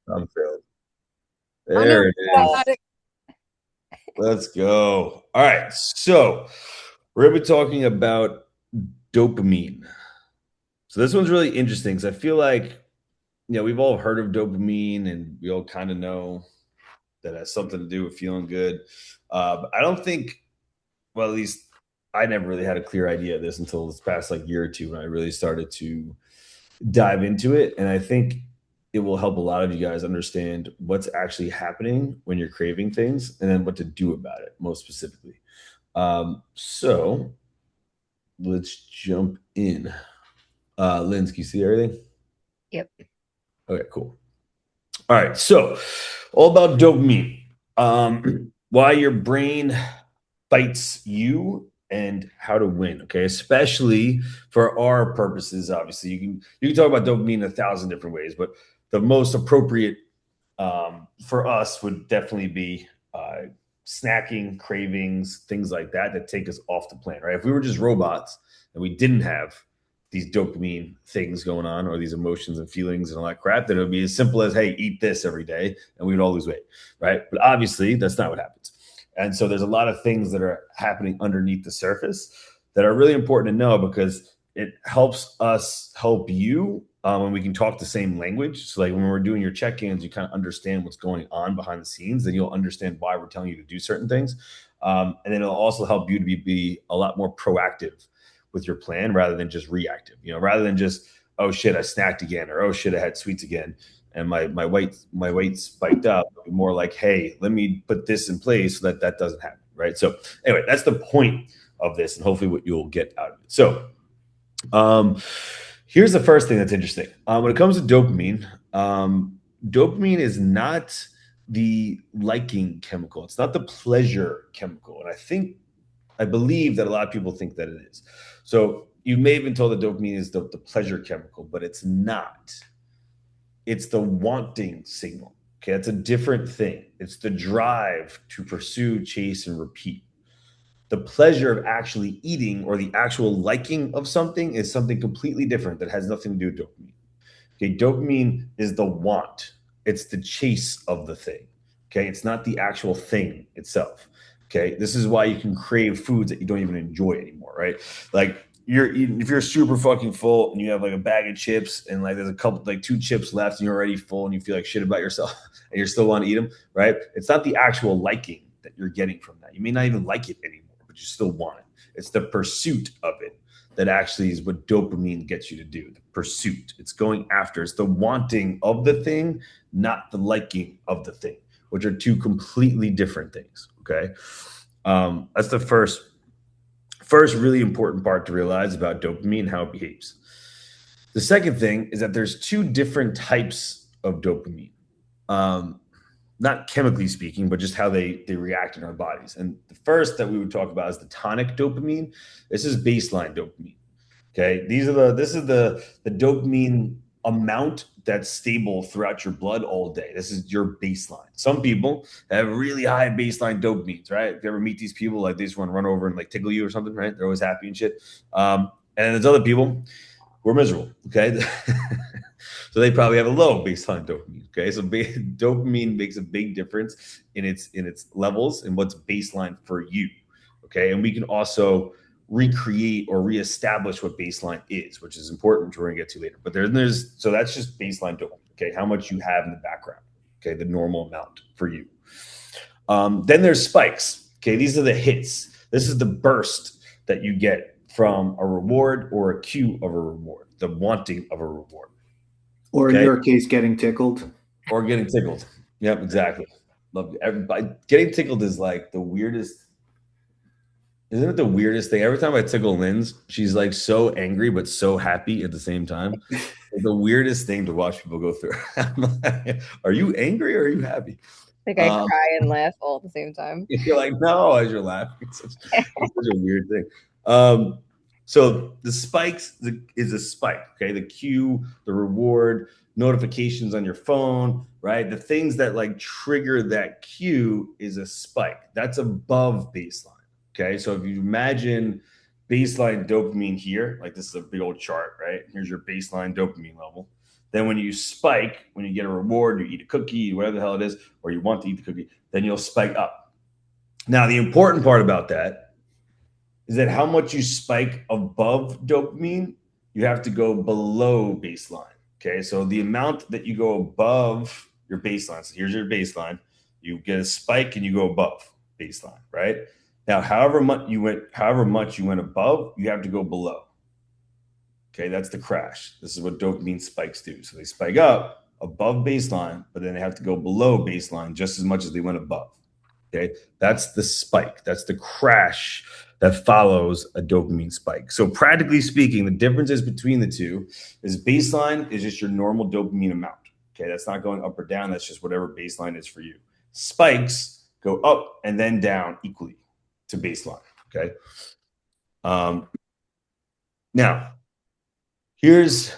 I'm failed. I know There it that. is. Let's go. All right. So we're going to be talking about dopamine. So this one's really interesting because I feel like, we've all heard of dopamine and we all kind of know that has something to do with feeling good. But I don't think, well, at least I never really had a clear idea of this until this past like year or two when I really started to dive into it. And I think it will help a lot of you guys understand what's actually happening when you're craving things and then what to do about it, most specifically. So let's jump in. Linz, can you see everything? Yep. Okay, cool. All right. So, all about dopamine. Why your brain fights you and how to win. Okay, especially for our purposes. Obviously, you can talk about dopamine in a thousand different ways, but the most appropriate for us would definitely be snacking, cravings, things like that that take us off the plan. Right? If we were just robots and we didn't have these dopamine things going on or these emotions and feelings and all that crap, then it would be as simple as, hey, eat this every day and we would all lose weight, right? But obviously, that's not what happens. And so there's a lot of things that are happening underneath the surface that are really important to know because it helps us help you when we can talk the same language. So, like when we're doing your check-ins, you kind of understand what's going on behind the scenes. Then you'll understand why we're telling you to do certain things, and then it'll also help you to be a lot more proactive with your plan rather than just reactive. Rather than just, oh shit, I snacked again, or oh shit, I had sweets again and my weight spiked up. More like, hey, let me put this in place so that that doesn't happen, right? So anyway, that's the point of this, and hopefully what you'll get out of it. So um, here's the first thing that's interesting. When it comes to dopamine, dopamine is not the liking chemical. It's not the pleasure chemical, and I believe that a lot of people think that it is. So you may have been told that dopamine is the pleasure chemical, but it's not. It's the wanting signal. Okay, that's a different thing. It's the drive to pursue, chase, and repeat. The pleasure of actually eating or the actual liking of something is something completely different that has nothing to do with dopamine. Okay, dopamine is the want, it's the chase of the thing. Okay, it's not the actual thing itself. Okay, this is why you can crave foods that you don't even enjoy anymore, right? Like if you're super fucking full and you have like a bag of chips and like there's a couple like two chips left and you're already full and you feel like shit about yourself and you still want to eat them, right? It's not the actual liking that you're getting from that. You may not even like it anymore, but you still want it. It's the pursuit of it that actually is what dopamine gets you to do. The pursuit. It's going after. It's the wanting of the thing, not the liking of the thing, which are two completely different things. Okay. That's the first really important part to realize about dopamine and how it behaves. The second thing is that there's two different types of dopamine. Um, Not chemically speaking, but just how they react in our bodies. And the first that we would talk about is the tonic dopamine. This is baseline dopamine. Okay, this is the dopamine amount that's stable throughout your blood all day. This is your baseline. Some people have really high baseline dopamines, right? If you ever meet these people, like they just want to run over and like tickle you or something, right? They're always happy and shit. And then there's other people who are miserable. Okay, so they probably have a low baseline dopamine. Okay, so dopamine makes a big difference in its levels and what's baseline for you. Okay, and we can also recreate or reestablish what baseline is, which is important, which we're going to get to later. But there's so that's just baseline dopamine. Okay, how much you have in the background. Okay, the normal amount for you. Then there's spikes. Okay, these are the hits. This is the burst that you get from a reward or a cue of a reward, the wanting of a reward. Or in Okay, your case, getting tickled. or getting tickled. Yep, exactly. Love everybody. Getting tickled is like the weirdest. Isn't it the weirdest thing? Every time I tickle Linz, she's like so angry but so happy at the same time. It's the weirdest thing to watch people go through. I'm like, are you angry or are you happy? Like I Um, cry and laugh all at the same time. you're like, no, as you're laughing. It's such a weird thing. Um, so the spikes is a spike, okay? The cue, the reward, notifications on your phone, right? The things that like trigger that cue is a spike. That's above baseline, okay? So if you imagine baseline dopamine here, like this is a big old chart, right? Here's your baseline dopamine level. Then when you spike, when you get a reward, you eat a cookie, whatever the hell it is, or you want to eat the cookie, then you'll spike up. Now, the important part about that is that how much you spike above dopamine, you have to go below baseline. Okay. So the amount that you go above your baseline, so here's your baseline, you get a spike and you go above baseline, right? Now, however much you went above, you have to go below. Okay, that's the crash. This is what dopamine spikes do. So they spike up above baseline, but then they have to go below baseline just as much as they went above. Okay, that's the spike. That's the crash that follows a dopamine spike. So practically speaking, the differences between the two is baseline is just your normal dopamine amount. Okay, that's not going up or down. That's just whatever baseline is for you. Spikes go up and then down equally to baseline. Okay. Now, here's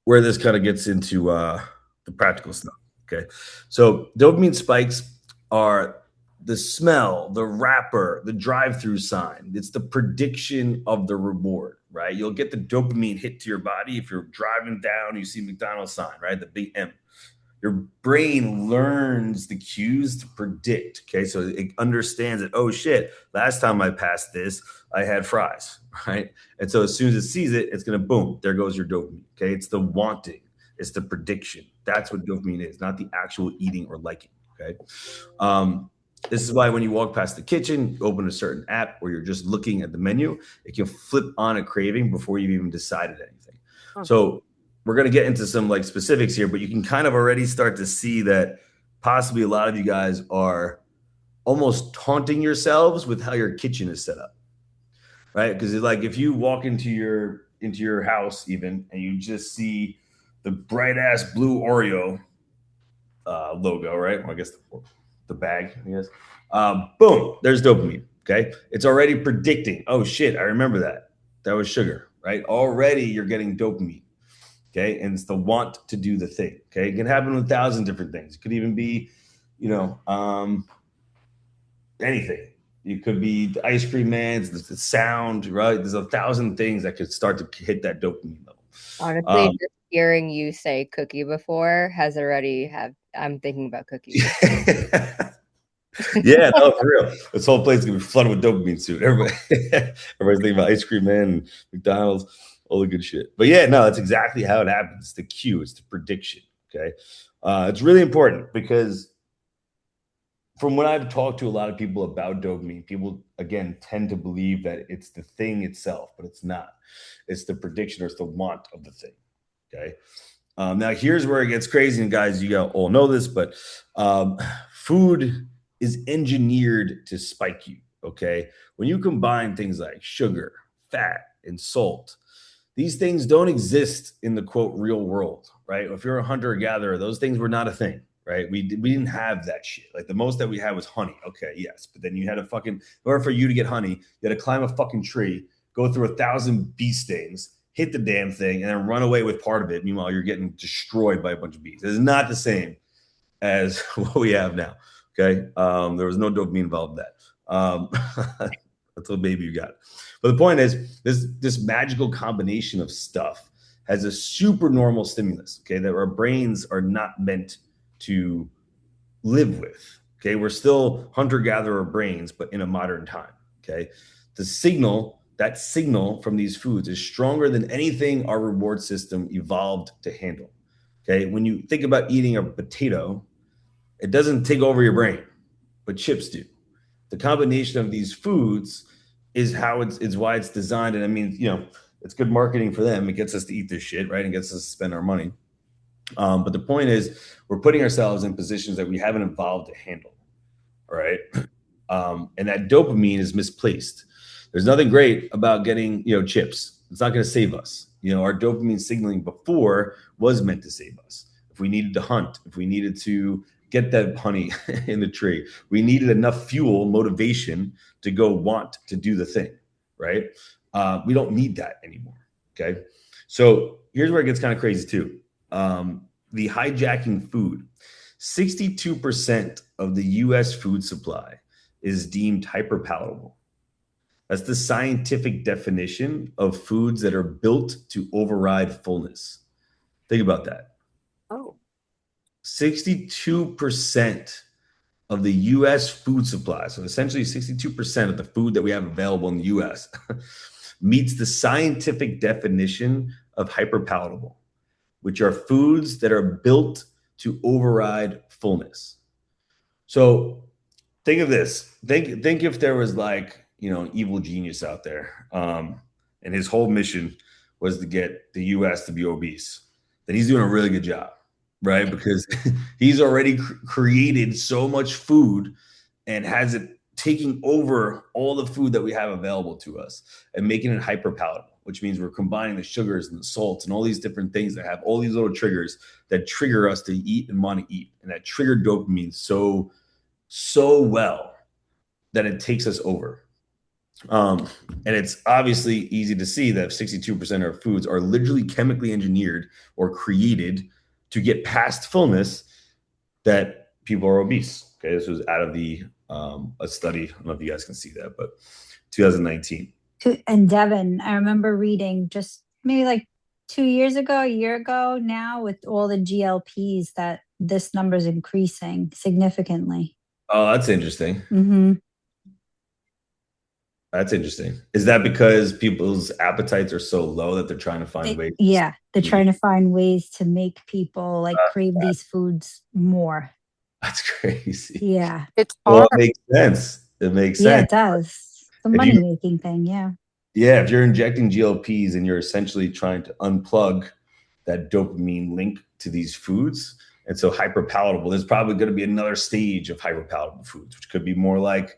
where this kind of gets into the practical stuff. Okay. So dopamine spikes are the smell, the wrapper, the drive-through sign. It's the prediction of the reward, right? You'll get the dopamine hit to your body if you're driving down, you see McDonald's sign, right? The big M. Your brain learns the cues to predict. Okay. So it understands that, oh shit, last time I passed this, I had fries, right? And so as soon as it sees it, it's going to boom, there goes your dopamine. Okay. It's the wanting, it's the prediction. That's what dopamine is, not the actual eating or liking. Okay. This is why when you walk past the kitchen, you open a certain app or you're just looking at the menu, it can flip on a craving before you've even decided anything. So we're going to get into some like specifics here, but you can kind of already start to see that possibly a lot of you guys are almost taunting yourselves with how your kitchen is set up, right? Because it's like if you walk into your house even and you just see the bright ass blue Oreo logo, right? Well, I guess the bag, I guess. Boom, there's dopamine. Okay, it's already predicting. Oh shit, I remember that. That was sugar, right? Already you're getting dopamine. Okay. And it's the want to do the thing. Okay. It can happen with 1,000 different things. It could even be, anything. It could be the ice cream man, the sound, right? There's 1,000 things that could start to hit that dopamine level. Honestly, just hearing you say cookie before has already I'm thinking about cookies. Yeah, no, for real. This whole place is gonna be flooded with dopamine soon. Everybody's thinking about ice cream man and McDonald's, all the good shit. But yeah, no, that's exactly how it happens. It's the cue, it's the prediction. Okay. It's really important because from when I've talked to a lot of people about dopamine, people again tend to believe that it's the thing itself, but it's not. It's the prediction or it's the want of the thing. Okay. Now here's where it gets crazy, and guys, you all know this, but food is engineered to spike you. Okay. When you combine things like sugar, fat, and salt, these things don't exist in the quote real world, right? If you're a hunter gatherer, those things were not a thing, right? We didn't have that shit. Like the most that we had was honey. Okay, yes, but then you had in order for you to get honey, you had to climb a fucking tree, go through 1,000 bee stings, hit the damn thing, and then run away with part of it. Meanwhile, you're getting destroyed by a bunch of bees. It's not the same as what we have now. Okay, there was no dopamine involved in that. That's what maybe you got. But the point is, this magical combination of stuff has a super normal stimulus, okay, that our brains are not meant to live with. Okay, we're still hunter-gatherer brains, but in a modern time. Okay, that signal from these foods is stronger than anything our reward system evolved to handle. Okay, when you think about eating a potato, it doesn't take over your brain, but chips do. The combination of these foods is how it's why it's designed. And I mean, it's good marketing for them. It gets us to eat this shit, right? And gets us to spend our money. But the point is, we're putting ourselves in positions that we haven't evolved to handle. All right. And that dopamine is misplaced. There's nothing great about getting, chips. It's not going to save us. Our dopamine signaling before was meant to save us. If we needed to hunt, if we needed to get that honey in the tree, we needed enough fuel, motivation to go want to do the thing, right? We don't need that anymore. Okay. So here's where it gets kind of crazy too. The hijacking food. 62% of the US food supply is deemed hyperpalatable. That's the scientific definition of foods that are built to override fullness. Think about that. 62% of the US food supply, so essentially 62% of the food that we have available in the US, meets the scientific definition of hyperpalatable, which are foods that are built to override fullness. So think of this. Think if there was like, an evil genius out there, and his whole mission was to get the US to be obese. Then he's doing a really good job, right? Because he's already created so much food and has it taking over all the food that we have available to us and making it hyper palatable, which means we're combining the sugars and the salts and all these different things that have all these little triggers that trigger us to eat and want to eat, and that trigger dopamine so well that it takes us over. And it's obviously easy to see that 62% of our foods are literally chemically engineered or created to get past fullness, that people are obese. Okay, this was out of the a study. I don't know if you guys can see that, but 2019. And Devin, I remember reading just maybe like 2 years ago, a year ago now, with all the GLPs, that this number is increasing significantly. Oh, that's interesting. Mm-hmm. That's interesting. Is that because people's appetites are so low that they're trying to find ways? Yeah, they're trying to find ways to make people like crave these foods more. That's crazy. Yeah. It's Well, hard. it makes sense. It makes Yeah, sense. it does. It's a If money making thing. Yeah. Yeah, if you're injecting GLPs and you're essentially trying to unplug that dopamine link to these foods, and so hyperpalatable, there's probably going to be another stage of hyperpalatable foods, which could be more like,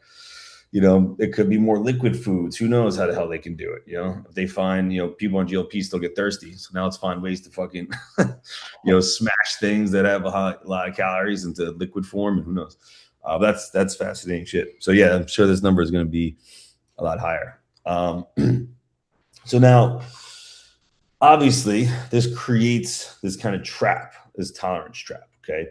it could be more liquid foods. Who knows how the hell they can do it? If they find, people on GLP still get thirsty. So now let's find ways to fucking, smash things that have a lot of calories into liquid form, and who knows? That's fascinating shit. So yeah, I'm sure this number is going to be a lot higher. So now, obviously, this creates this kind of trap, this tolerance trap. Okay.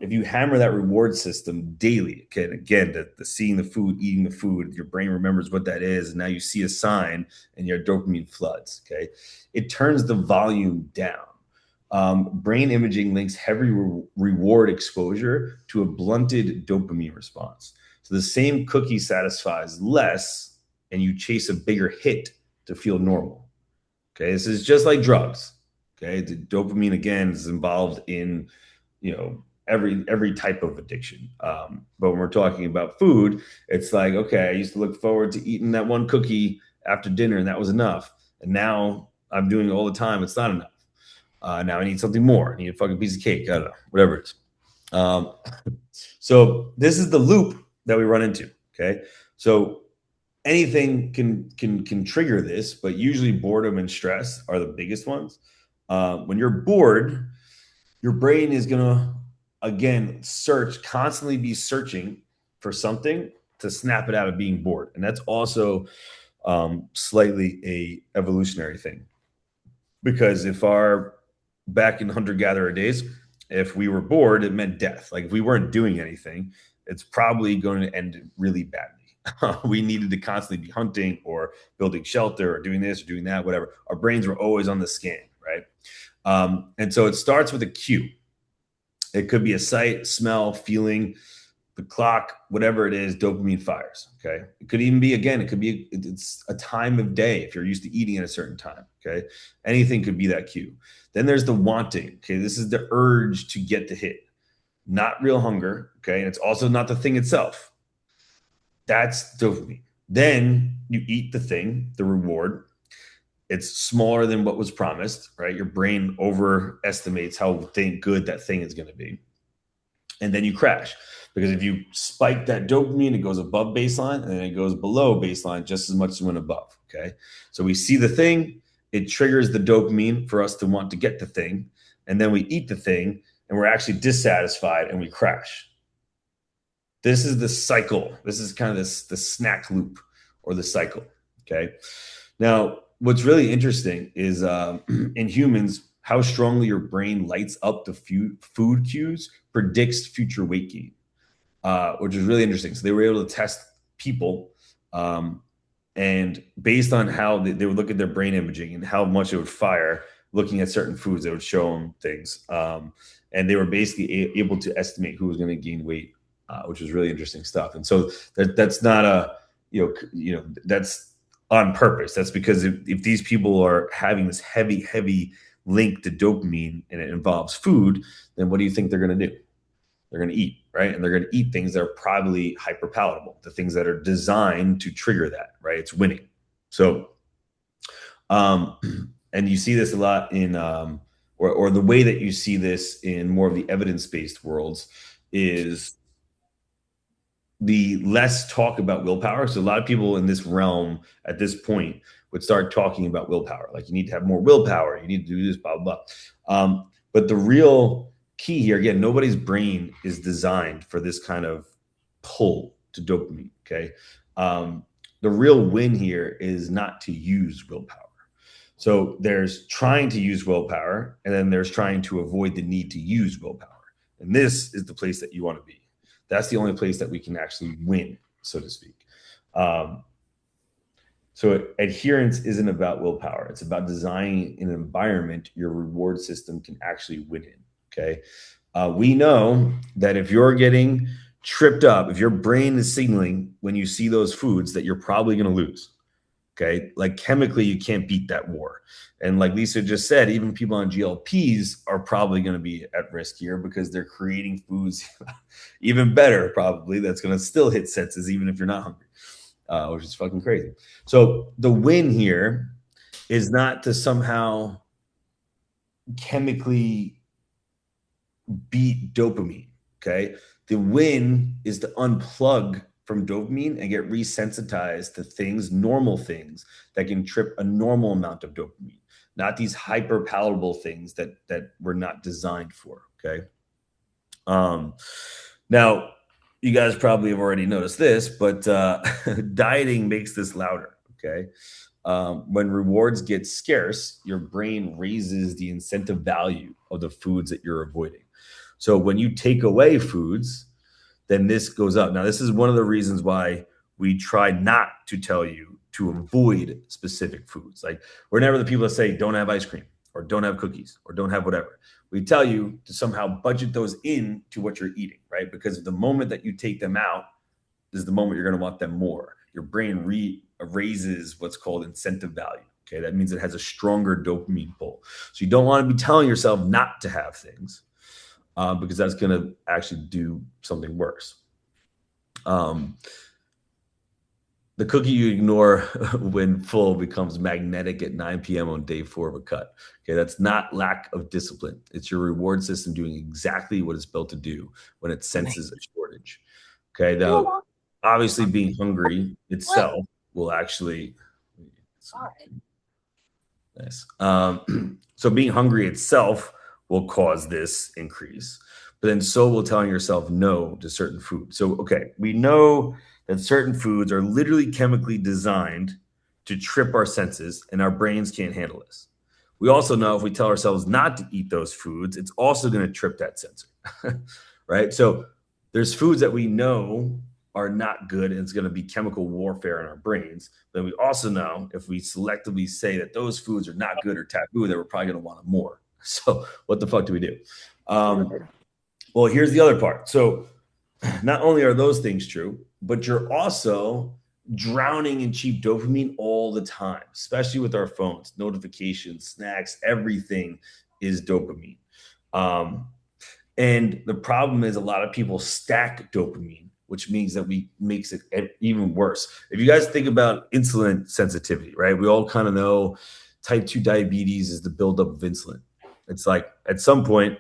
If you hammer that reward system daily, okay, again, the seeing the food, eating the food, your brain remembers what that is, and now you see a sign and your dopamine floods, okay? It turns the volume down. Brain imaging links heavy reward exposure to a blunted dopamine response. So the same cookie satisfies less, and you chase a bigger hit to feel normal, okay? This is just like drugs, okay? The dopamine, again, is involved in every type of addiction. But when we're talking about food, it's like, okay, I used to look forward to eating that one cookie after dinner, and that was enough. And now I'm doing it all the time. It's not enough. Now I need something more. I need a fucking piece of cake. I don't know, whatever it is. So this is the loop that we run into. Okay. So anything can trigger this, but usually boredom and stress are the biggest ones. When you're bored, your brain is going to, again, constantly be searching for something to snap it out of being bored. And that's also slightly a evolutionary thing. Because back in hunter-gatherer days, if we were bored, it meant death. Like if we weren't doing anything, it's probably going to end really badly. We needed to constantly be hunting or building shelter or doing this or doing that, whatever. Our brains were always on the scan, right? And so it starts with a cue. It could be a sight, smell, feeling, the clock, whatever it is, dopamine fires. Okay. It could even be, again, it's a time of day if you're used to eating at a certain time. Okay. Anything could be that cue. Then there's the wanting. Okay. This is the urge to get the hit, not real hunger. Okay. And it's also not the thing itself. That's dopamine. Then you eat the thing, the reward. It's smaller than what was promised, right? Your brain overestimates how good that thing is going to be. And then you crash, because if you spike that dopamine, it goes above baseline, and then it goes below baseline just as much as it went above, okay? So we see the thing, it triggers the dopamine for us to want to get the thing, and then we eat the thing, and we're actually dissatisfied, and we crash. This is the cycle. This is kind of the snack loop or the cycle, okay? Now, what's really interesting is in humans, how strongly your brain lights up the food cues predicts future weight gain, which is really interesting. So they were able to test people, and based on how they would look at their brain imaging and how much it would fire looking at certain foods that would show them things. And they were basically able to estimate who was going to gain weight, which was really interesting stuff. And so that's not that's on purpose. That's because if these people are having this heavy link to dopamine and it involves food, then what do you think they're going to do? They're going to eat, right? And they're going to eat things that are probably hyperpalatable, the things that are designed to trigger that, right? It's winning. So, and you see this a lot in, or the way that you see this in more of the evidence-based worlds is the less talk about willpower. So a lot of people in this realm at this point would start talking about willpower. Like, you need to have more willpower. You need to do this, blah, blah, blah. But the real key here, again, nobody's brain is designed for this kind of pull to dopamine, okay? The real win here is not to use willpower. So there's trying to use willpower, and then there's trying to avoid the need to use willpower. And this is the place that you want to be. That's the only place that we can actually win, so to speak. So adherence isn't about willpower. It's about designing an environment your reward system can actually win in, okay? We know that if you're getting tripped up, if your brain is signaling when you see those foods that you're probably going to lose, okay? Like, chemically, you can't beat that war. And like Lisa just said, even people on GLPs are probably going to be at risk here because they're creating foods even better, probably, that's going to still hit senses even if you're not hungry, which is fucking crazy. So the win here is not to somehow chemically beat dopamine, okay? The win is to unplug from dopamine and get resensitized to things, normal things that can trip a normal amount of dopamine, not these hyperpalatable things that we're not designed for, okay? Now, you guys probably have already noticed this, but dieting makes this louder, okay? When rewards get scarce, your brain raises the incentive value of the foods that you're avoiding. So when you take away foods, then this goes up. Now, this is one of the reasons why we try not to tell you to avoid specific foods. Like, we're never the people that say, don't have ice cream or don't have cookies or don't have whatever. We tell you to somehow budget those in to what you're eating, right? Because the moment that you take them out is the moment you're going to want them more. Your brain raises what's called incentive value. Okay, that means it has a stronger dopamine pull. So you don't want to be telling yourself not to have things because that's going to actually do something worse. The cookie you ignore when full becomes magnetic at 9 p.m. on day 4 of a cut. Okay, that's not lack of discipline. It's your reward system doing exactly what it's built to do when it senses a shortage. Okay, now, obviously, being hungry itself will actually... Nice. So being hungry itself will cause this increase, but then so will telling yourself no to certain foods. So, okay, we know that certain foods are literally chemically designed to trip our senses, and our brains can't handle this. We also know if we tell ourselves not to eat those foods, it's also going to trip that sensor, right? So there's foods that we know are not good, and it's going to be chemical warfare in our brains. But we also know if we selectively say that those foods are not good or taboo, that we're probably going to want them more. So what the fuck do we do? Well, here's the other part. So not only are those things true, but you're also drowning in cheap dopamine all the time, especially with our phones, notifications, snacks, everything is dopamine. And the problem is a lot of people stack dopamine, which means that makes it even worse. If you guys think about insulin sensitivity, right? We all kind of know type 2 diabetes is the buildup of insulin. It's like at some point,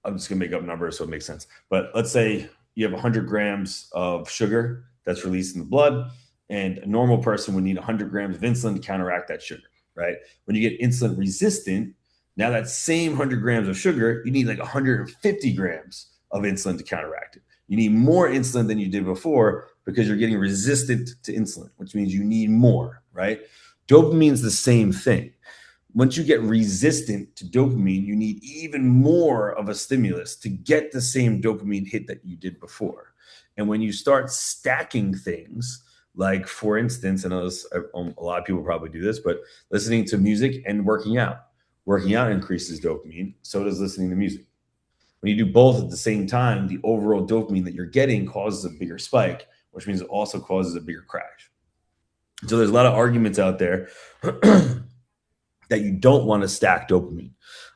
I'm just gonna make up numbers so it makes sense. But let's say you have 100 grams of sugar that's released in the blood, and a normal person would need 100 grams of insulin to counteract that sugar, right? When you get insulin resistant, now that same 100 grams of sugar, you need like 150 grams of insulin to counteract it. You need more insulin than you did before because you're getting resistant to insulin, which means you need more, right? Dopamine is the same thing. Once you get resistant to dopamine, you need even more of a stimulus to get the same dopamine hit that you did before. And when you start stacking things, like for instance, and a lot of people probably do this, but listening to music and working out, Working out increases dopamine. So does listening to music. When you do both at the same time, the overall dopamine that you're getting causes a bigger spike, which means it also causes a bigger crash. So there's a lot of arguments out there that you don't want to stack dopamine.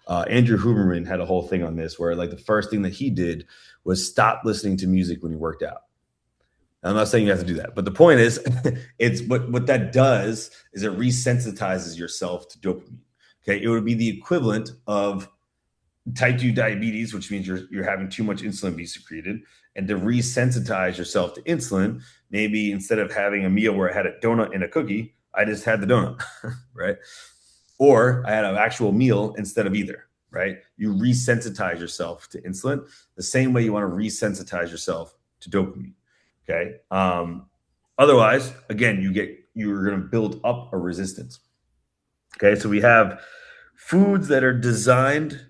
Andrew Huberman had a whole thing on this where like the first thing that he did was stop listening to music when he worked out. I'm not saying you have to do that, but the point is, it's what that does is it resensitizes yourself to dopamine. Okay, it would be the equivalent of type 2 diabetes, which means you're having too much insulin be secreted, and to resensitize yourself to insulin, maybe instead of having a meal where I had a donut and a cookie, I just had the donut, right? Or I had an actual meal instead of either, right? You resensitize yourself to insulin the same way you want to resensitize yourself to dopamine. Okay. Otherwise, again, you're going to build up a resistance. Okay. So we have foods that are designed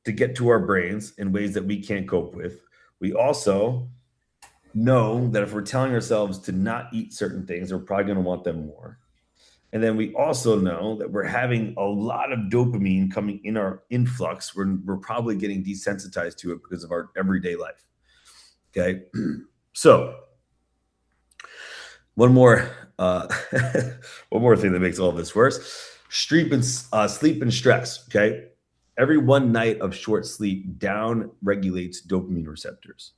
to get to our brains in ways that we can't cope with. We also know that if we're telling ourselves to not eat certain things, we're probably going to want them more. And then we also know that we're having a lot of dopamine coming in our influx. We're probably getting desensitized to it because of our everyday life. Okay. So one more one more thing that makes all this worse: sleep and stress. Okay. Every one night of short sleep down regulates dopamine receptors.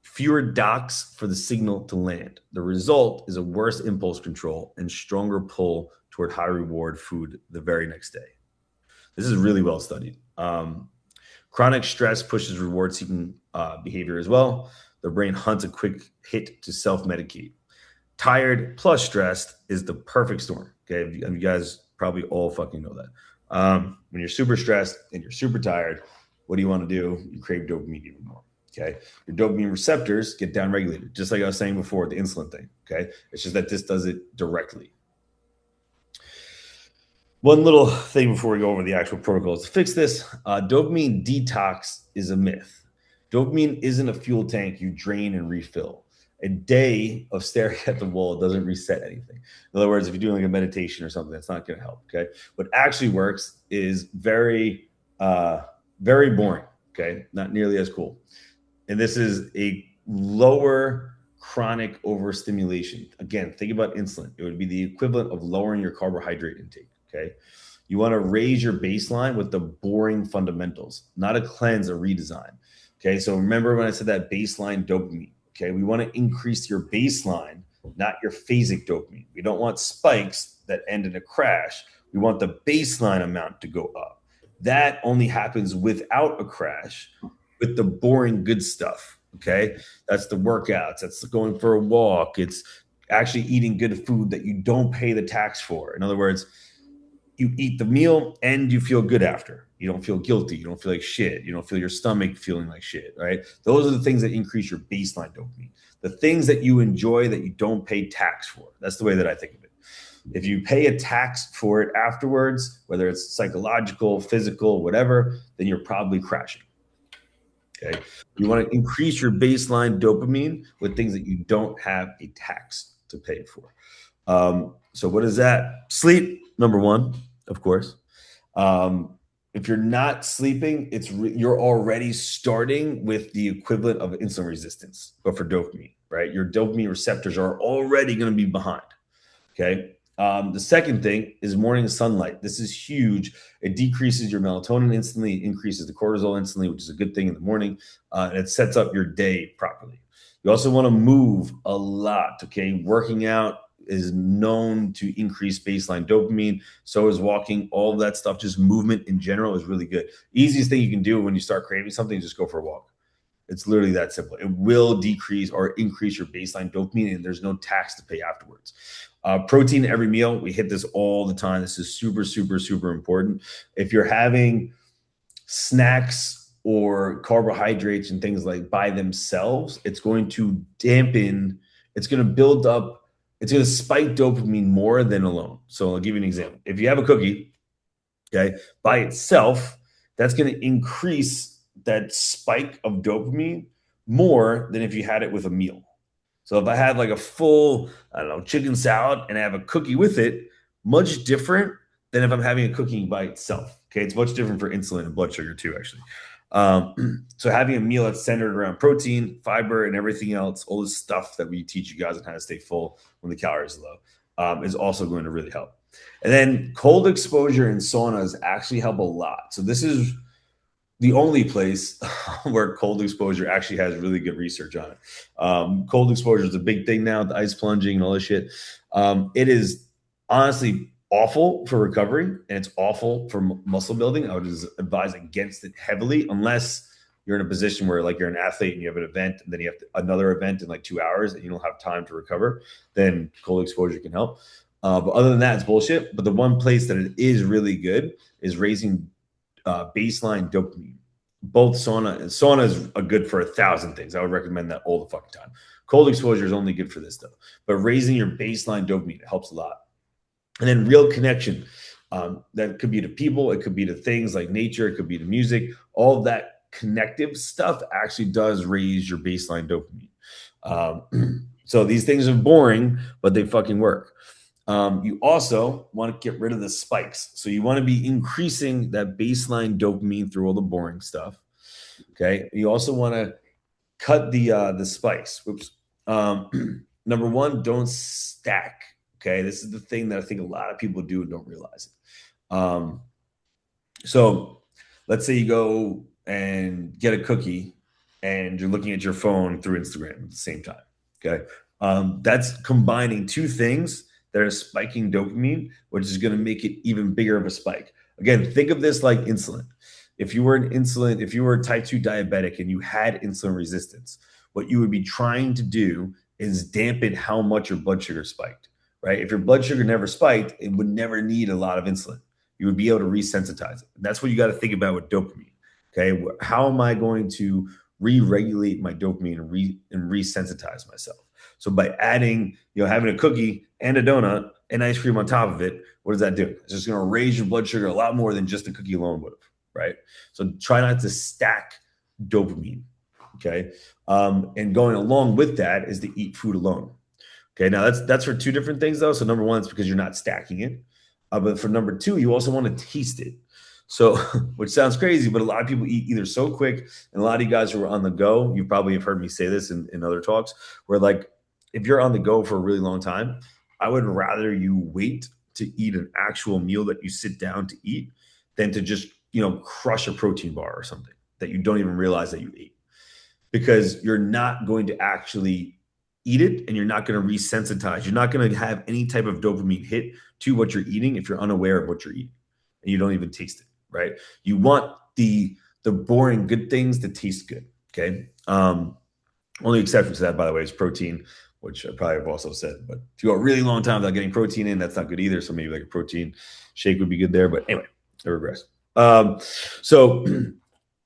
Fewer docks for the signal to land. The result is a worse impulse control and stronger pull toward high reward food the very next day. This is really well studied. Chronic stress pushes reward seeking behavior as well. The brain hunts a quick hit to self-medicate. Tired plus stressed is the perfect storm. Okay, you guys probably all fucking know that. When you're super stressed and you're super tired, what do you want to do? You crave dopamine even more. Okay, your dopamine receptors get downregulated, just like I was saying before, the insulin thing. Okay, it's just that this does it directly. One little thing before we go over the actual protocols to fix this: dopamine detox is a myth. Dopamine isn't a fuel tank you drain and refill. A day of staring at the wall doesn't reset anything. In other words, if you're doing like a meditation or something, that's not going to help. Okay, what actually works is very, very boring. Okay, not nearly as cool. And this is a lower chronic overstimulation. Again, think about insulin. It would be the equivalent of lowering your carbohydrate intake. Okay. You want to raise your baseline with the boring fundamentals, not a cleanse, a redesign. Okay. So remember when I said that baseline dopamine. Okay. We want to increase your baseline, not your phasic dopamine. We don't want spikes that end in a crash. We want the baseline amount to go up. That only happens without a crash, with the boring good stuff. Okay. That's the workouts. That's going for a walk. It's actually eating good food that you don't pay the tax for. In other words, you eat the meal and you feel good after. You don't feel guilty. You don't feel like shit. You don't feel your stomach feeling like shit, right? Those are the things that increase your baseline dopamine. The things that you enjoy that you don't pay tax for. That's the way that I think of it. If you pay a tax for it afterwards, whether it's psychological, physical, whatever, then you're probably crashing. Okay. You want to increase your baseline dopamine with things that you don't have a tax to pay for. So what is that? Sleep, number one, of course. If you're not sleeping, you're already starting with the equivalent of insulin resistance, but for dopamine, right? Your dopamine receptors are already going to be behind. Okay. The second thing is morning sunlight. This is huge. It decreases your melatonin instantly, it increases the cortisol instantly, which is a good thing in the morning, and it sets up your day properly. You also want to move a lot. Okay. Working out is known to increase baseline dopamine. So is walking. All of that stuff, just movement in general, is really good. Easiest thing you can do when you start craving something is just go for a walk. It's literally that simple. It will decrease or increase your baseline dopamine, and there's no tax to pay afterwards. Protein every meal. We hit this all the time. This is super, super, super important. If you're having snacks or carbohydrates and things like by themselves, it's going to dampen, it's going to build up, it's going to spike dopamine more than alone. So I'll give you an example. If you have a cookie, okay, by itself, that's going to increase that spike of dopamine more than if you had it with a meal. So if I had like a full, I don't know, chicken salad and I have a cookie with it, much different than if I'm having a cookie by itself. Okay, it's much different for insulin and blood sugar too, actually. So having a meal that's centered around protein, fiber, and everything else, all this stuff that we teach you guys on how to stay full when the calories are low, is also going to really help. And then cold exposure and saunas actually help a lot. So this is the only place where cold exposure actually has really good research on it. Cold exposure is a big thing now, the ice plunging and all this shit. It is honestly awful for recovery and it's awful for muscle building. I would advise against it heavily unless you're in a position where like you're an athlete and you have an event and then you have another event in like 2 hours and you don't have time to recover, then cold exposure can help. But other than that, it's bullshit. But the one place that it is really good is raising baseline dopamine. Both sauna is a good for 1,000 things. I would recommend that all the fucking time. Cold exposure is only good for this though. But raising your baseline dopamine helps a lot. And then real connection. That could be to people, it could be to things like nature, it could be to music. All of that connective stuff actually does raise your baseline dopamine. So these things are boring, but they fucking work. You also want to get rid of the spikes. So you want to be increasing that baseline dopamine through all the boring stuff. Okay. You also want to cut the spikes. Whoops. Number one, don't stack. Okay. This is the thing that I think a lot of people do and don't realize it. So let's say you go and get a cookie and you're looking at your phone through Instagram at the same time. Okay. That's combining two things that are spiking dopamine, which is going to make it even bigger of a spike. Again, think of this like insulin. If you were a type 2 diabetic and you had insulin resistance, what you would be trying to do is dampen how much your blood sugar spiked, right? If your blood sugar never spiked, it would never need a lot of insulin. You would be able to resensitize it. That's what you got to think about with dopamine. Okay. How am I going to re-regulate my dopamine and resensitize myself? So by adding, having a cookie and a donut and ice cream on top of it, what does that do? It's just going to raise your blood sugar a lot more than just a cookie alone would have, right? So try not to stack dopamine, okay? And going along with that is to eat food alone. Okay, now that's for two different things though. So number one, it's because you're not stacking it. But for number two, you also want to taste it. So, which sounds crazy, but a lot of people eat either so quick, and a lot of you guys who are on the go, you probably have heard me say this in other talks, where like, if you're on the go for a really long time, I would rather you wait to eat an actual meal that you sit down to eat than to just, crush a protein bar or something that you don't even realize that you ate. Because you're not going to actually eat it and you're not going to resensitize. You're not going to have any type of dopamine hit to what you're eating if you're unaware of what you're eating and you don't even taste it, right? You want the boring good things to taste good, okay? Only exception to that, by the way, is protein, which I probably have also said. But if you go a really long time without getting protein in, that's not good either. So maybe like a protein shake would be good there. But anyway, I regress. So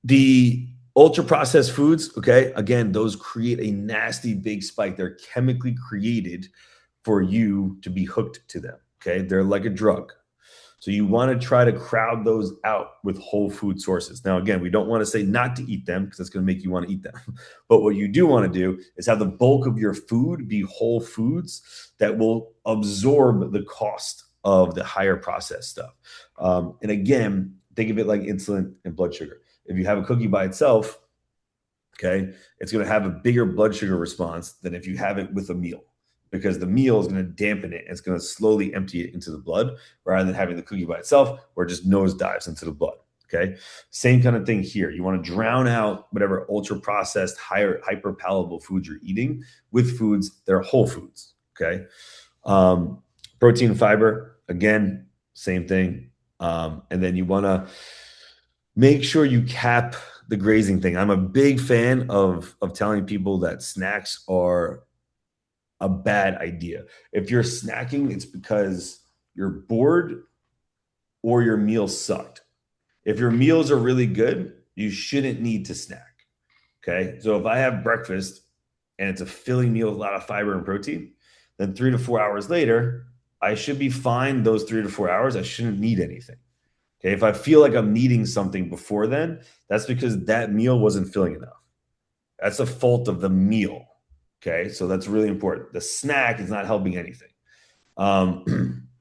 the ultra processed foods, okay, again, those create a nasty big spike. They're chemically created for you to be hooked to them, okay? They're like a drug. So you want to try to crowd those out with whole food sources. Now, again, we don't want to say not to eat them because that's going to make you want to eat them. But what you do want to do is have the bulk of your food be whole foods that will absorb the cost of the higher processed stuff. And again, think of it like insulin and blood sugar. If you have a cookie by itself, okay, it's going to have a bigger blood sugar response than if you have it with a meal, because the meal is going to dampen it. It's going to slowly empty it into the blood rather than having the cookie by itself where it just nosedives into the blood. Okay. Same kind of thing here. You want to drown out whatever ultra processed, hyperpalatable foods you're eating with foods that are whole foods. Okay. Protein and fiber, again, same thing. And then you want to make sure you cap the grazing thing. I'm a big fan of telling people that snacks are a bad idea. If you're snacking, it's because you're bored or your meal sucked. If your meals are really good, you shouldn't need to snack. Okay. So if I have breakfast and it's a filling meal with a lot of fiber and protein, then 3 to 4 hours later, I should be fine those 3 to 4 hours. I shouldn't need anything. Okay. If I feel like I'm needing something before then, that's because that meal wasn't filling enough. That's a fault of the meal. Okay. So that's really important. The snack is not helping anything.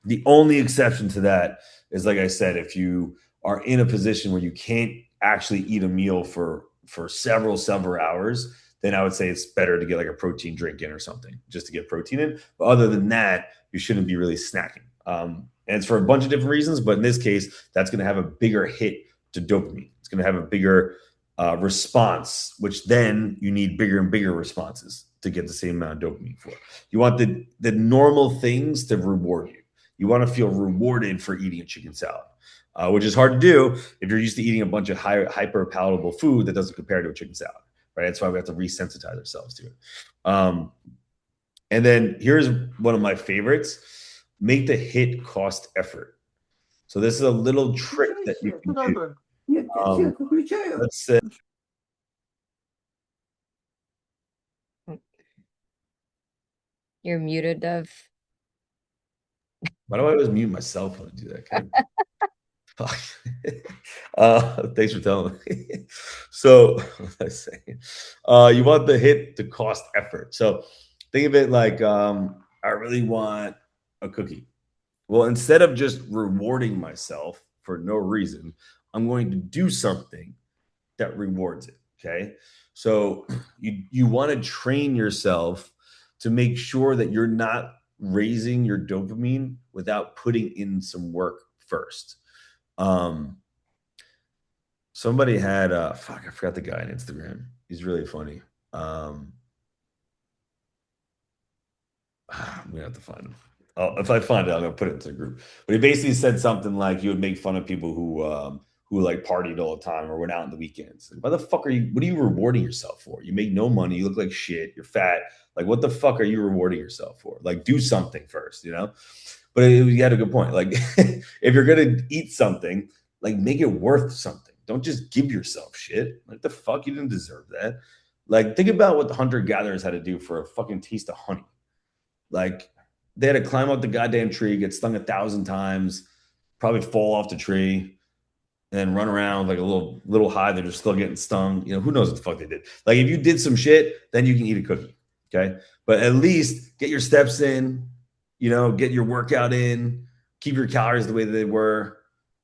The only exception to that is, like I said, if you are in a position where you can't actually eat a meal for several hours, then I would say it's better to get like a protein drink in or something just to get protein in. But other than that, you shouldn't be really snacking. And it's for a bunch of different reasons, but in this case, that's going to have a bigger hit to dopamine. It's going to have a bigger response, which then you need bigger and bigger responses to get the same amount of dopamine for. You want the normal things to reward you. You want to feel rewarded for eating a chicken salad, which is hard to do if you're used to eating a bunch of hyper palatable food that doesn't compare to a chicken salad, right? That's why we have to resensitize ourselves to it. And then here's one of my favorites: make the hit cost effort. So this is a little trick that you can do. Let's say, You're muted, Dove. why do I always mute myself when I do that? Fuck. Thanks for telling me. So, what was I saying? You want the hit to cost effort. So, think of it like I really want a cookie. Well, instead of just rewarding myself for no reason, I'm going to do something that rewards it. Okay. So, you want to train yourself to make sure that you're not raising your dopamine without putting in some work first. Somebody had fuck, I forgot the guy on Instagram. He's really funny. I'm gonna have to find him. If I find it, I'm gonna put it into the group. But he basically said something like you would make fun of people who like partied all the time or went out on the weekends. Like, why the fuck are you? What are you rewarding yourself for? You make no money. You look like shit. You're fat. Like, what the fuck are you rewarding yourself for? Like, do something first, you know. But he had a good point. Like, if you're gonna eat something, like make it worth something. Don't just give yourself shit. Like the fuck, you didn't deserve that. Like, think about what the hunter gatherers had to do for a fucking taste of honey. Like, they had to climb up the goddamn tree, get stung 1,000 times, probably fall off the tree, and run around like a little high. They're just still getting stung. You know, who knows what the fuck they did. Like, if you did some shit, then you can eat a cookie. Okay. But at least get your steps in, you know, get your workout in, keep your calories the way that they were.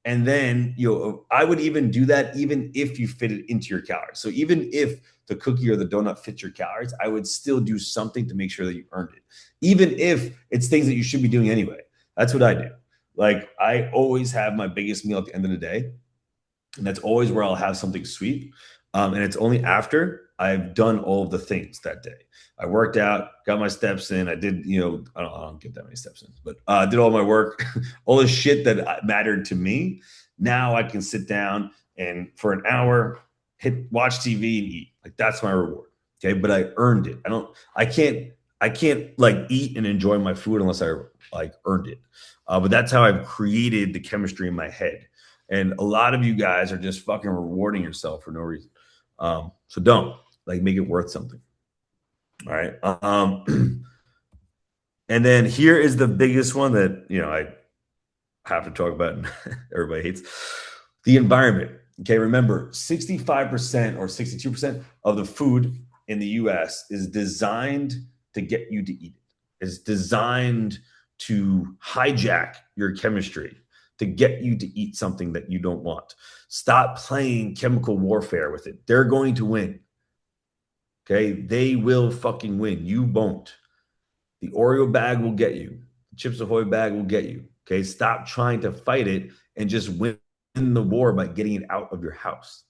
And then, you know, I would even do that even if you fit it into your calories. So even if the cookie or the donut fits your calories, I would still do something to make sure that you earned it. Even if it's things that you should be doing anyway. That's what I do. Like, I always have my biggest meal at the end of the day. And that's always where I'll have something sweet. And it's only after I've done all of the things that day. I worked out, got my steps in. I did, you know, I don't get that many steps in, but I did all my work, all the shit that mattered to me. Now I can sit down and for an hour, watch TV and eat. Like, that's my reward. Okay. But I earned it. I can't like eat and enjoy my food unless I like earned it. But that's how I've created the chemistry in my head. And a lot of you guys are just fucking rewarding yourself for no reason. So don't, like, make it worth something. All right. And then here is the biggest one that, you know, I have to talk about and everybody hates: the environment. Okay. Remember, 65% or 62% of the food in the US is designed to get you to eat it. It's designed to hijack your chemistry, to get you to eat something that you don't want. Stop playing chemical warfare with it. They're going to win. Okay, they will fucking win. You won't. The Oreo bag will get you. The Chips Ahoy bag will get you. Okay, stop trying to fight it and just win the war by getting it out of your house.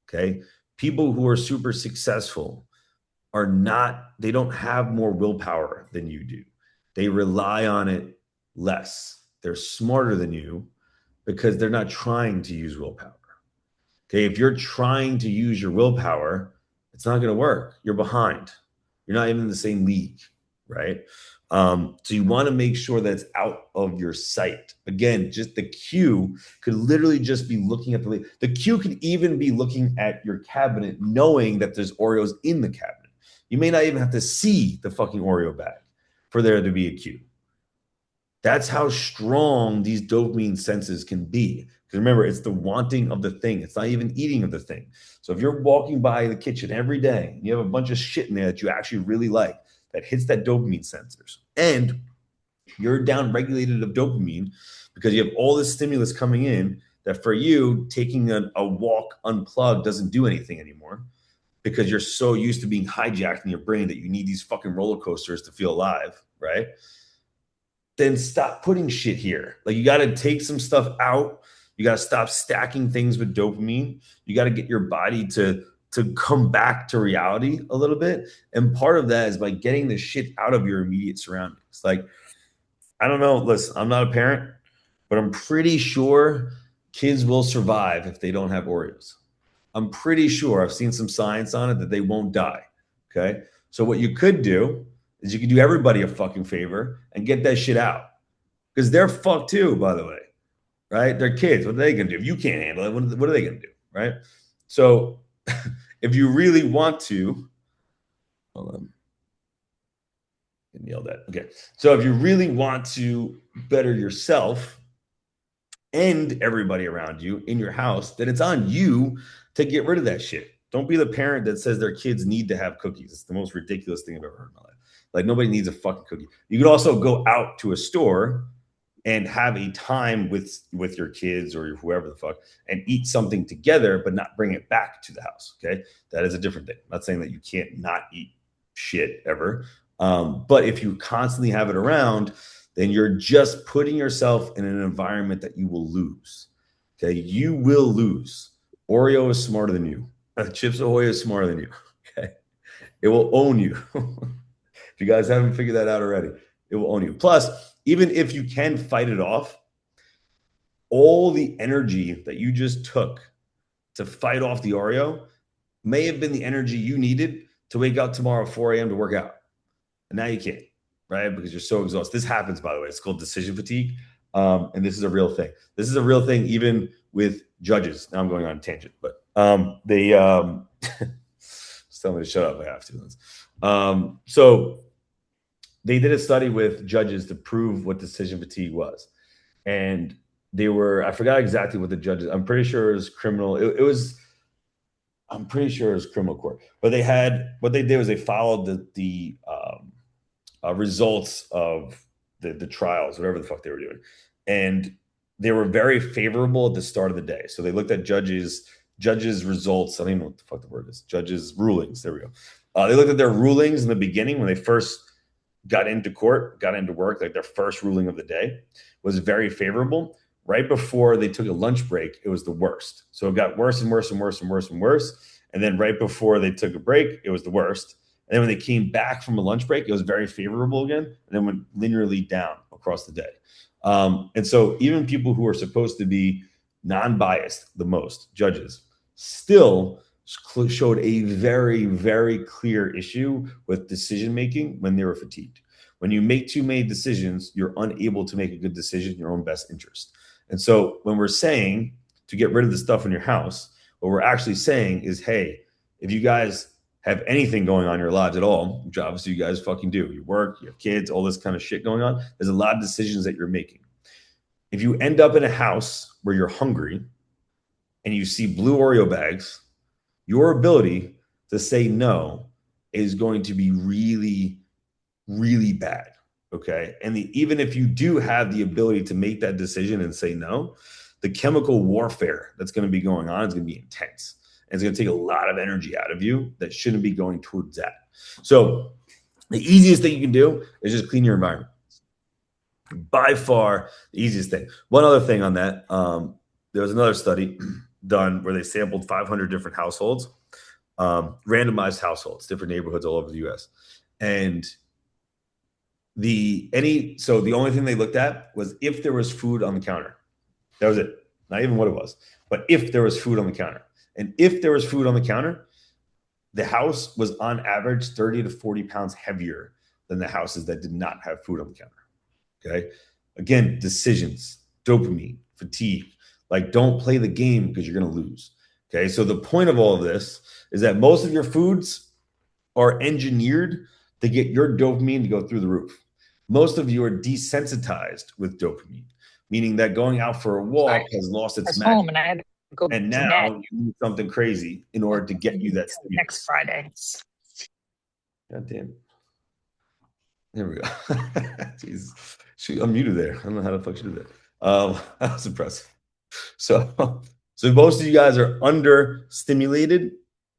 Okay, people who are super successful they don't have more willpower than you do. They rely on it less. They're smarter than you because they're not trying to use willpower. Okay, if you're trying to use your willpower, it's not going to work. You're behind. You're not even in the same league, right? So you want to make sure that it's out of your sight. Again, just the cue could literally just be looking at the cue could even be looking at your cabinet, knowing that there's Oreos in the cabinet. You may not even have to see the fucking Oreo bag for there to be a cue. That's how strong these dopamine senses can be. Because remember, it's the wanting of the thing. It's not even eating of the thing. So if you're walking by the kitchen every day and you have a bunch of shit in there that you actually really like, that hits that dopamine sensors. And you're down regulated of dopamine because you have all this stimulus coming in that for you, taking a walk unplugged doesn't do anything anymore because you're so used to being hijacked in your brain that you need these fucking roller coasters to feel alive, right? Then stop putting shit here. Like you got to take some stuff out. You got to stop stacking things with dopamine. You got to get your body to come back to reality a little bit. And part of that is by getting the shit out of your immediate surroundings. Like, I don't know. Listen, I'm not a parent, but I'm pretty sure kids will survive if they don't have Oreos. I'm pretty sure I've seen some science on it that they won't die. Okay. So what you could do is you could do everybody a fucking favor and get that shit out because they're fucked too, by the way, right? They're kids. What are they going to do? If you can't handle it, what are they going to do? Right. So if you really want to, hold on. Getting yelled at. Okay. So if you really want to better yourself and everybody around you in your house, then it's on you to get rid of that shit. Don't be the parent that says their kids need to have cookies. It's the most ridiculous thing I've ever heard in my life. Like nobody needs a fucking cookie. You could also go out to a store and have a time with your kids or whoever the fuck and eat something together, but not bring it back to the house. Okay. That is a different thing. I'm not saying that you can't not eat shit ever. But if you constantly have it around, then you're just putting yourself in an environment that you will lose. Okay. You will lose. Oreo is smarter than you. Chips Ahoy is smarter than you. Okay. It will own you. If you guys haven't figured that out already, it will own you. Plus, even if you can fight it off, all the energy that you just took to fight off the Oreo may have been the energy you needed to wake up tomorrow at 4 a.m. to work out. And now you can't, right? Because you're so exhausted. This happens, by the way. It's called decision fatigue. And this is a real thing. This is a real thing even with judges. Now I'm going on a tangent, but they just tell me to shut up. I have to. So they did a study with judges to prove what decision fatigue was. And they were, I forgot exactly what the judges, I'm pretty sure it was criminal. I'm pretty sure it was criminal court. But they had, what they did was they followed the results of the trials, whatever the fuck they were doing. And they were very favorable at the start of the day. So they looked at judges' results. I don't even know what the fuck the word is. Judges' rulings. There we go. They looked at their rulings in the beginning when they first got into court, got into work, like their first ruling of the day was very favorable. Right before they took a lunch break, it was the worst. So it got worse and worse and worse and worse and worse. And then right before they took a break, it was the worst. And then when they came back from a lunch break, it was very favorable again, and then went linearly down across the day. And so even people who are supposed to be non-biased, the most judges, still showed a very, very clear issue with decision-making when they were fatigued. When you make too many decisions, you're unable to make a good decision in your own best interest. And so when we're saying to get rid of the stuff in your house, what we're actually saying is, hey, if you guys have anything going on in your lives at all, which obviously you guys fucking do, you work, you have kids, all this kind of shit going on, there's a lot of decisions that you're making. If you end up in a house where you're hungry and you see blue Oreo bags, your ability to say no is going to be really, really bad. Okay. And even if you do have the ability to make that decision and say no, the chemical warfare that's going to be going on is going to be intense. And it's going to take a lot of energy out of you that shouldn't be going towards that. So the easiest thing you can do is just clean your environment. By far, the easiest thing. One other thing on that, there was another study done where they sampled 500 different households, randomized households, different neighborhoods all over the U.S. And the only thing they looked at was if there was food on the counter. That was it. Not even what it was, but if there was food on the counter. And if there was food on the counter, the house was on average 30 to 40 pounds heavier than the houses that did not have food on the counter. Okay. Again, decisions, dopamine, fatigue. Like, don't play the game because you're going to lose. Okay. So the point of all of this is that most of your foods are engineered to get your dopamine to go through the roof. Most of you are desensitized with dopamine, meaning that going out for a walk has lost its magic. Home and I had to go And to now bed you need something crazy in order to get you that stimulus. next Friday. God damn. There we go. Jesus. She unmuted there. I don't know how the fuck she did that. That was impressive. So, so most of you guys are understimulated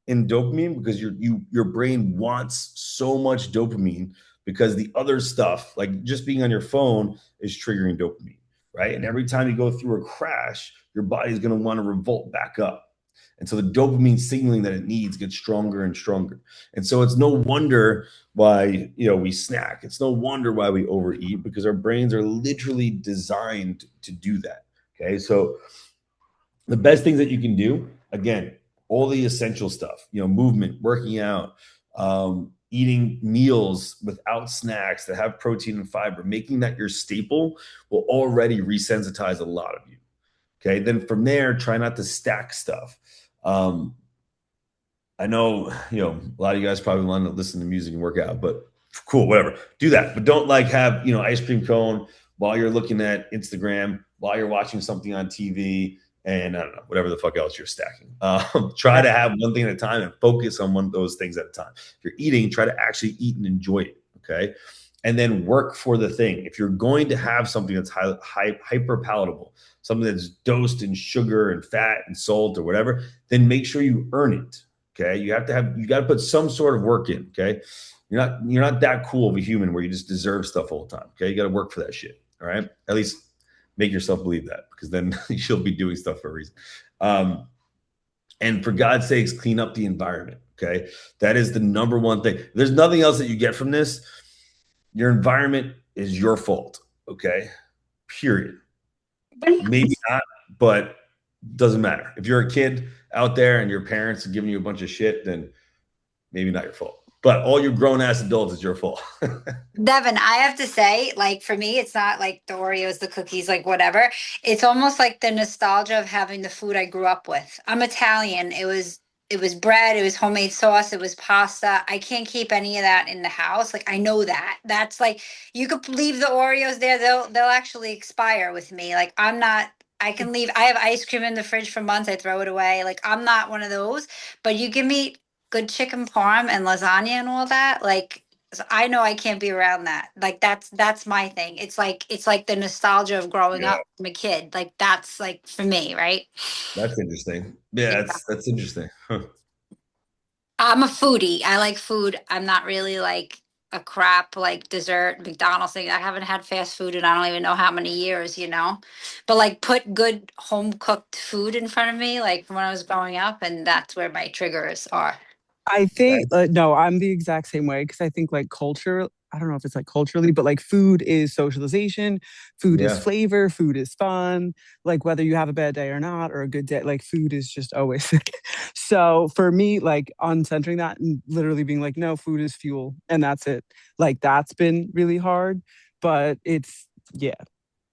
in dopamine because your brain wants so much dopamine because the other stuff, like just being on your phone, is triggering dopamine, right? And every time you go through a crash, your body's going to want to revolt back up. And so the dopamine signaling that it needs gets stronger and stronger. And so it's no wonder why we snack. It's no wonder why we overeat because our brains are literally designed to do that. Okay, so the best things that you can do, again, all the essential stuff, movement, working out, eating meals without snacks that have protein and fiber, making that your staple will already resensitize a lot of you. Okay, then from there, try not to stack stuff. I know, a lot of you guys probably want to listen to music and work out, but cool, whatever. Do that. But don't have, ice cream cone while you're looking at Instagram, while you're watching something on TV, and I don't know, whatever the fuck else you're stacking. Try to have one thing at a time and focus on one of those things at a time. If you're eating, try to actually eat and enjoy it. Okay. And then work for the thing. If you're going to have something that's hyper palatable, something that's dosed in sugar and fat and salt or whatever, then make sure you earn it. Okay. You got to put some sort of work in. Okay. You're not that cool of a human where you just deserve stuff all the time. Okay. You got to work for that shit. All right. At least make yourself believe that, because then you'll be doing stuff for a reason. And for God's sakes, clean up the environment. Okay. That is the number one thing. There's nothing else that you get from this. Your environment is your fault. Okay. Period. Maybe not, but doesn't matter. If you're a kid out there and your parents are giving you a bunch of shit, then maybe not your fault. But all you grown ass adults, it's your fault. Devin, I have to say, like, for me, it's not like the Oreos, the cookies, like whatever. It's almost like the nostalgia of having the food I grew up with. I'm Italian. It was bread, it was homemade sauce, it was pasta. I can't keep any of that in the house. Like, I know that. That's like, you could leave the Oreos there, they'll actually expire with me. Like, I'm not, I can leave. I have ice cream in the fridge for months, I throw it away. Like, I'm not one of those. But you give me good chicken parm and lasagna and all that, like, so I know I can't be around that. Like, that's my thing. It's like the nostalgia of growing Yeah, up from a kid. Like, that's like for me, right? that's interesting. Yeah, Yeah. that's interesting. Huh. I'm a foodie. I like food. I'm not really like a crap like dessert McDonald's thing. I haven't had fast food in I don't even know how many years. But like, put good home cooked food in front of me, like from when I was growing up, and that's where my triggers are. I think That's, no, I'm the exact same way because I think like culture, I don't know if it's like culturally, but like food is socialization, food is yeah, flavor, food is fun. Like whether you have a bad day or not, or a good day, like food is just always. So for me, like uncentering that and literally being like, no, food is fuel, and that's it. Like that's been really hard, but it's yeah.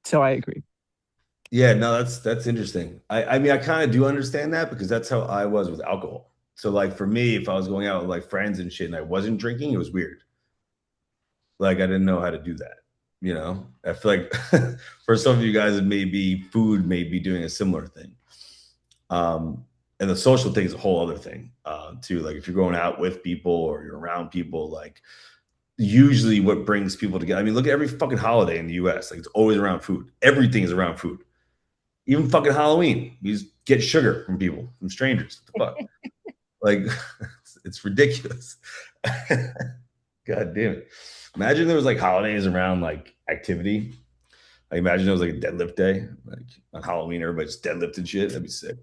So I agree. yeah. No, that's interesting. I mean, I kind of do understand that because that's how I was with alcohol. So like for me, if I was going out with like friends and shit and I wasn't drinking, it was weird. Like I didn't know how to do that. I feel like for some of you guys, food may be doing a similar thing. And the social thing is a whole other thing too. Like if you're going out with people or you're around people, like usually what brings people together. I mean, look at every fucking holiday in the US. Like it's always around food. Everything is around food. Even fucking Halloween. You just get sugar from people, from strangers. What the fuck? Like it's ridiculous. God damn it. Imagine there was like holidays around like activity. Like imagine there was like a deadlift day. Like on Halloween, everybody's deadlifting shit. That'd be sick.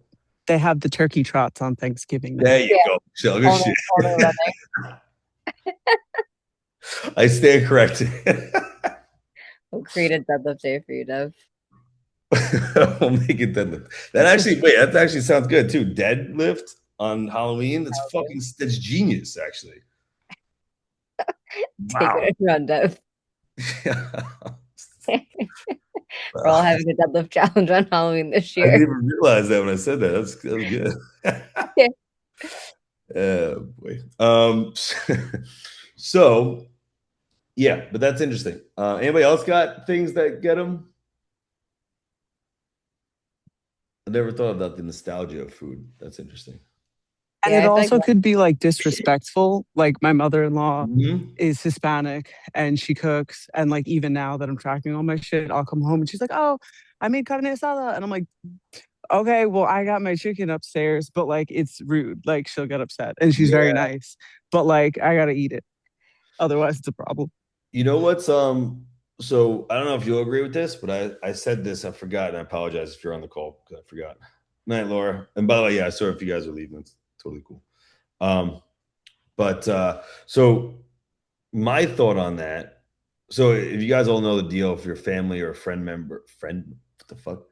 They have the turkey trots on Thanksgiving now. There you Yeah. go. So good Only, shit. only running. I stand corrected. We'll create a deadlift day for you, Dev. We'll make it deadlift. That actually sounds good too. Deadlift on Halloween. That's genius, actually. Take Wow. it around, Dev. We're all having a deadlift challenge on Halloween this I didn't year. even realize that when I said that. That was good. Yeah. Oh boy. So yeah, but that's interesting. Anybody else got things that get them? I never thought about the nostalgia of food. That's interesting. And Yeah, it I feel like also could be like disrespectful. Like my mother-in-law Mhm. is Hispanic and she cooks. And like even now that I'm tracking all my shit, I'll come home and she's like, "Oh, I made carne asada." And I'm like, "Okay, well, I got my chicken upstairs, but like it's rude. Like she'll get upset." And she's very Yeah. nice. But like I gotta eat it. Otherwise it's a problem. You know what's so I don't know if you'll agree with this, but I said this, I forgot, and I apologize if you're on the call because I forgot. Night, Laura. And by the way, yeah, sorry if you guys are leaving. It's totally cool. Um, but so my thought on that. So if you guys all know the deal, if your family or a what the fuck?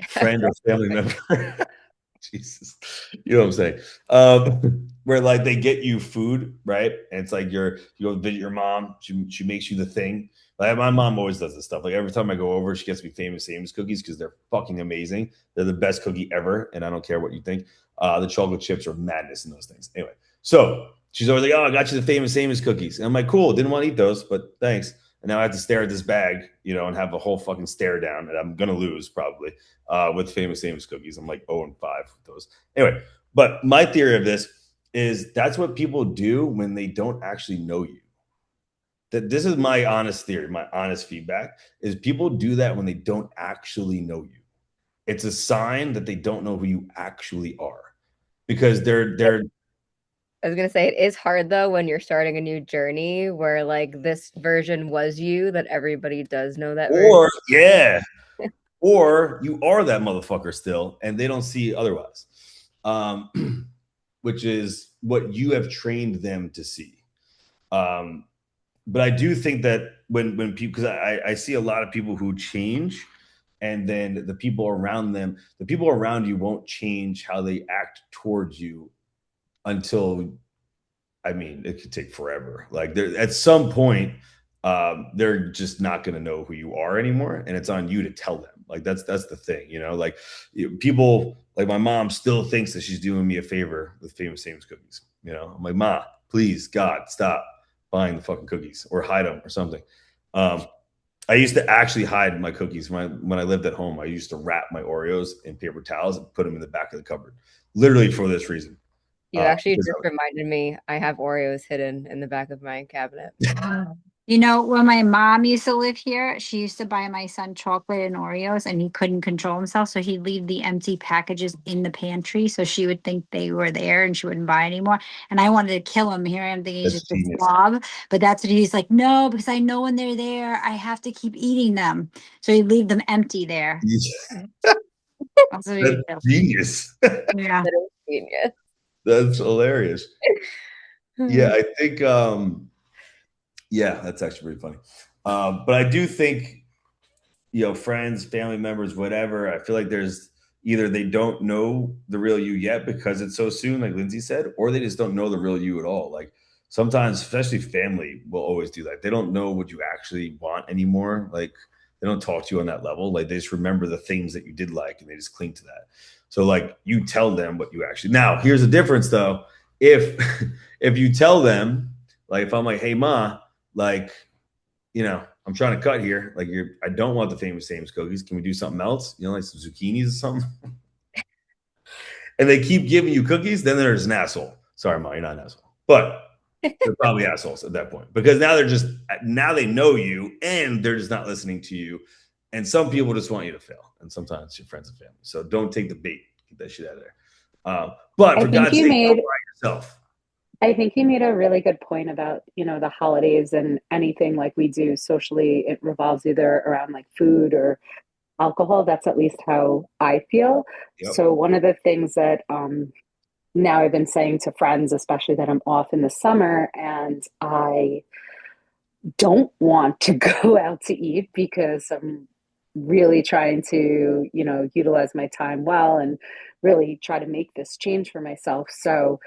Friend or family member. Jesus. You know what I'm saying? Where like they get you food, right? And it's like you go visit your mom, she makes you the thing. Like my mom always does this stuff. Like every time I go over, she gets me famous Amos cookies because they're fucking amazing. They're the best cookie ever, and I don't care what you think. The chocolate chips are madness in those things. Anyway, so she's always like, "Oh, I got you the famous Amos cookies." And I'm like, "Cool, didn't want to eat those, but thanks." And now I have to stare at this bag, and have a whole fucking stare down, and I'm gonna lose probably with famous Amos cookies. I'm like 0-5 with those. Anyway, but my theory of this is that's what people do when they don't actually know you. That this is my honest theory, my honest feedback is people do that when they don't actually know you. It's a sign that they don't know who you actually are because they're I was gonna say it is hard though when you're starting a new journey where like this version was you that everybody does know that version. or yeah, or you are that motherfucker still and they don't see otherwise. Which is what you have trained them to see. But I do think that when people, because I see a lot of people who change, and then the people around you won't change how they act towards you until, I mean, it could take forever. Like there, at some point, they're just not going to know who you are anymore, and it's on you to tell them. Like that's the thing, Like people, like my mom still thinks that she's doing me a favor with famous Sam's cookies. I'm like, Ma, please, God, stop buying the fucking cookies or hide them or something. I used to actually hide my cookies when I lived at home. I used to wrap my Oreos in paper towels and put them in the back of the cupboard, literally for this reason. You actually Because just reminded me I have Oreos hidden in the back of my cabinet. You know, when my mom used to live here, she used to buy my son chocolate and Oreos, and he couldn't control himself. So he'd leave the empty packages in the pantry. So she would think they were there and she wouldn't buy anymore. And I wanted to kill him. Here I am thinking he's that's just a genius. slob. But that's what he's like, no, because I know when they're there, I have to keep eating them. So he'd leave them empty there. That's what he would That's do. genius. Yeah. That is genius. That's hilarious. Yeah, I think yeah, that's actually pretty funny. But I do think, friends, family members, whatever, I feel like there's either they don't know the real you yet because it's so soon, like Lindsay said, or they just don't know the real you at all. Like sometimes, especially family will always do that. They don't know what you actually want anymore. Like they don't talk to you on that level. Like they just remember the things that you did like and they just cling to that. So like you tell them what you actually now here's the difference though. If if you tell them, like if I'm like, hey Ma, like, I'm trying to cut here. Like I don't want the famous Sam's cookies. Can we do something else? Like some zucchinis or something? And they keep giving you cookies, then there's an asshole. Sorry, Ma, you're not an asshole. But they're probably assholes at that point. Because now they know you and they're just not listening to you. And some people just want you to fail. And sometimes it's your friends and family. So don't take the bait. Get that shit out of there. But for God's sake, don't lie yourself. I think you made a really good point about, the holidays and anything like we do socially, it revolves either around like food or alcohol. That's at least how I feel. Yep. So one of the things that now I've been saying to friends, especially that I'm off in the summer and I don't want to go out to eat because I'm really trying to, utilize my time well and really try to make this change for myself. So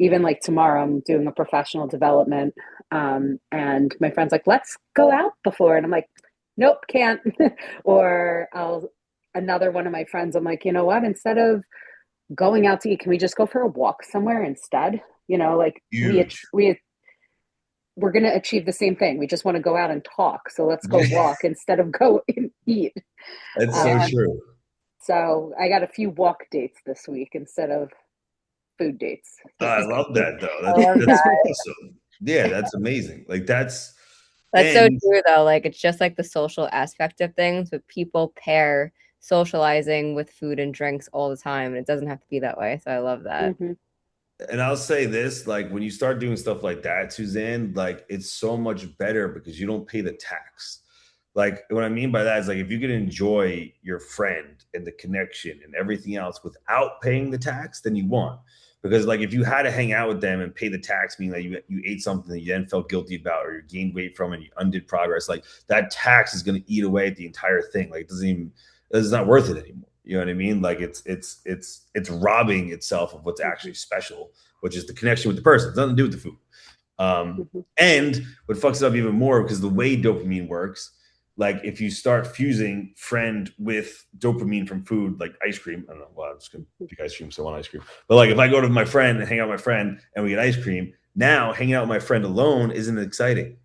even like tomorrow, I'm doing a professional development, and my friend's like, "Let's go out before," and I'm like, "Nope, can't." Or another one of my friends, I'm like, you know what? Instead of going out to eat, can we just go for a walk somewhere instead? Like Huge. we're going to achieve the same thing. We just want to go out and talk, so let's go walk instead of go and eat. That's so true. So I got a few walk dates this week instead of food dates. I love that though. I love That's that. awesome. Yeah, that's amazing. Like that's That's so and true though. Like it's just like the social aspect of things, but people pair socializing with food and drinks all the time, and it doesn't have to be that way. So I love that. Mhm. and I'll say this, like when you start doing stuff like that, Suzanne, like it's so much better because you don't pay the tax. Like what I mean by that is like if you can enjoy your friend and the connection and everything else without paying the tax, then you won. Because like if you had to hang out with them and pay the tax, meaning that you ate something that you then felt guilty about or you gained weight from and you undid progress, like that tax is going to eat away at the entire thing. Like it doesn't even it's not worth it anymore. You know what I mean? Like it's robbing itself of what's actually special, which is the connection with the person. It's nothing to do with the food. Mhm. And what fucks it up even more because the way dopamine works, like if you start fusing friend with dopamine from food, like ice cream, I don't know. Well, I'm just gonna pick ice cream, so I want ice cream. But like if I go to my friend and hang out with my friend and we get ice cream, now hanging out with my friend alone isn't exciting.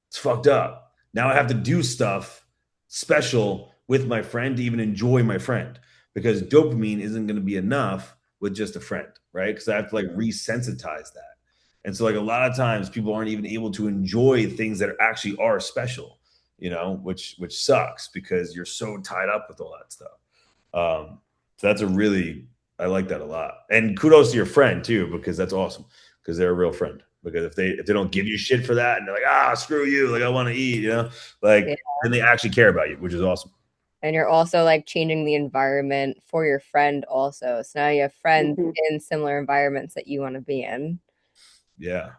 It's fucked up. Now I have to do stuff special with my friend to even enjoy my friend because dopamine isn't going to be enough with just a friend, right? Because I have to like resensitize that. And so like a lot of times people aren't even able to enjoy things that actually are special, which sucks because you're so tied up with all that stuff. So that's a really I like that a lot. And kudos to your friend too, because that's awesome. Because they're a real friend. Because if they don't give you shit for that and they're like, screw you, like I want to eat, Yeah. then they actually care about you, which is awesome. And you're also like changing the environment for your friend also. So now you have friends Mhm. in similar environments that you want to be in. Yeah.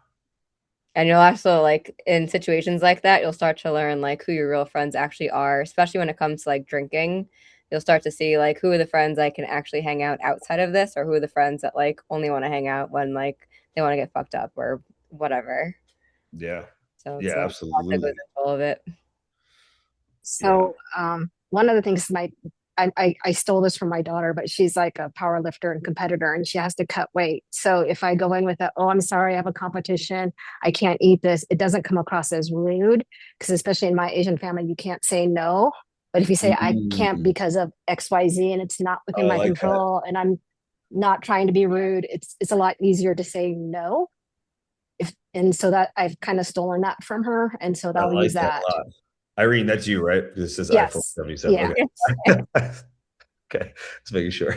And you'll also like in situations like that, you'll start to learn like who your real friends actually are, especially when it comes to like drinking. You'll start to see like who are the friends I can actually hang out outside of this, or who are the friends that like only want to hang out when like they want to get fucked up or whatever. Yeah. So it's Yeah, a lot that goes absolutely. into all of it. Yeah. So one of the things I stole this from my daughter, but she's like a power lifter and competitor and she has to cut weight. So if I go in with a, oh, I'm sorry, I have a competition, I can't eat this, it doesn't come across as rude because especially in my Asian family, you can't say no. But if you say I can't Mm. because of XYZ and it's not within Oh, I my like that. control and I'm not trying to be rude, it's a lot easier to say no. And so that I've kind of stolen that from her. And so I I'll like use that that. a lot. Irene, that's you, right? This is iPhone Yes. 77. Yeah. Okay. Okay. Just making sure.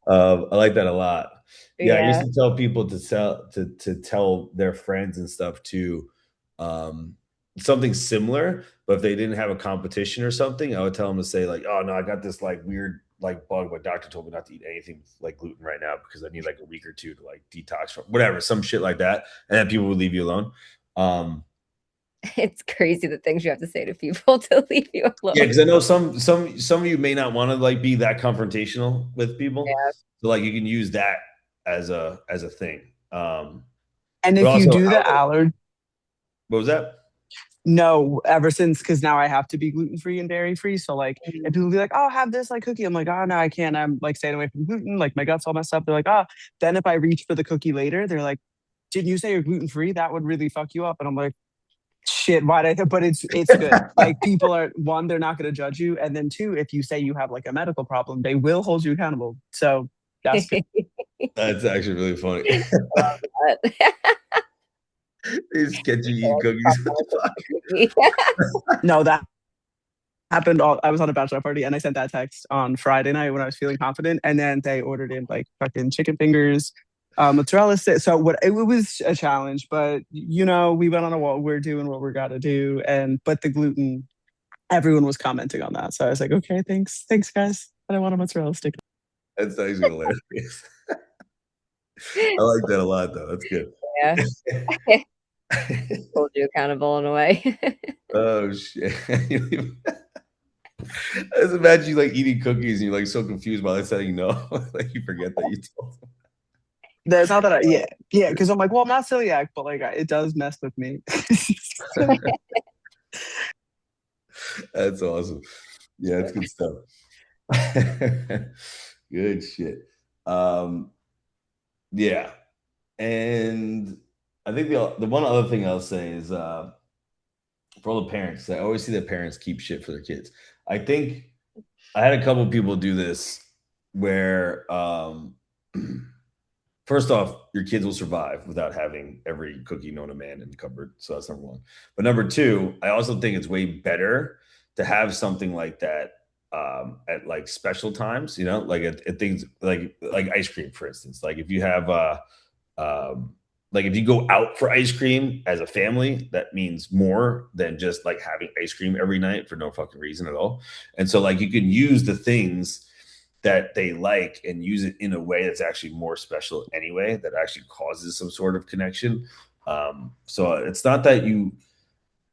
I like that a lot. Yeah, I used Yeah. to tell people to tell their friends and stuff to something similar, but if they didn't have a competition or something, I would tell them to say like, "Oh no, I got this like weird like bug. My doctor told me not to eat anything with, like gluten right now because I need like a week or two to like detox from whatever, some shit like that." And then people would leave you alone. Um, It's crazy the things you have to say to people to leave you Yeah, alone. because I know some of you may not want to like be that confrontational with people. Yeah. So like you can use that as a thing. And But if you also do the allergy, what was that? no, ever since because now I have to be gluten free and dairy free. So like, Mhm. if people be like, "Oh, have this like cookie," I'm like, "Oh no, I can't." I'm like staying away from gluten. Like my gut's all messed up. They're like, "Oh." Then if I reach for the cookie later, they're like, "Didn't you say you're gluten free? That would really fuck you up." And I'm like, "Shit, why did I?" But it's good. Like people are one, they're not going to judge you, and then two, if you say you have like a medical problem, they will hold you accountable. So that's good. That's actually really funny. But They just get you eating cookies. What the fuck? No, that happened all I was on a bachelor party and I sent that text on Friday night when I was feeling confident and then they ordered in like fucking chicken fingers, mozzarella sticks. So what it was a challenge, but we went on a wall, we're doing what we gotta do. But the gluten, everyone was commenting on that. So I was like, okay, thanks. Thanks guys. I don't want a mozzarella stick. That's actually hilarious. I like that a lot though. That's good. yeah, hold you accountable in a way. Oh shit. I just imagine you like eating cookies and you're like so confused by saying no. Like you forget that you told them. That's not that yeah, because I'm like, well, I'm not celiac, but like it does mess with me. That's awesome. Yeah, it's good stuff. Good shit. Yeah. And I think the one other thing I'll say is for all the parents, I always see that parents keep shit for their kids. I think I had a couple people do this where first off, your kids will survive without having every cookie known to man in the cupboard. So that's number one. But number two, I also think it's way better to have something like that at like special times, you know, like at things like ice cream, for instance. Like if you have like if you go out for ice cream as a family, that means more than just like having ice cream every night for no fucking reason at all. And so like you can use the things that they like and use it in a way that's actually more special anyway, that actually causes some sort of connection. So it's not that you,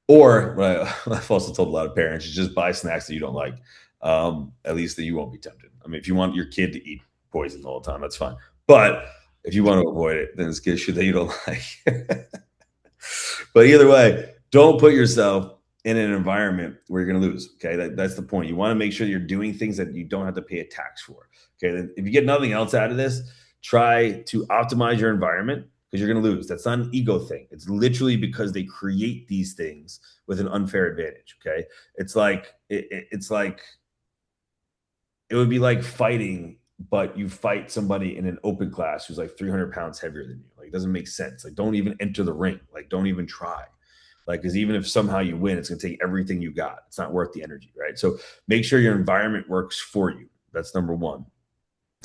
or I've also told a lot of parents, you just buy snacks that you don't like. At least that you won't be tempted. I mean, if you want your kid to eat poison all the time, that's fine. But if you want to avoid it, then it's get shit that you don't like. But either way, don't put yourself in an environment where you're going to lose. Okay, that's the point. You want to make sure you're doing things that you don't have to pay a tax for. Okay, then if you get nothing else out of this, try to optimize your environment because you're going to lose. That's not an ego thing. It's literally because they create these things with an unfair advantage. Okay, it's like it's like it would be like fighting, but you fight somebody in an open class who's like 300 pounds heavier than you. Like, it doesn't make sense. Like, don't even enter the ring. Like, don't even try. Like, because even if somehow you win, it's going to take everything you got. It's not worth the energy, right? So make sure your environment works for you. That's number one.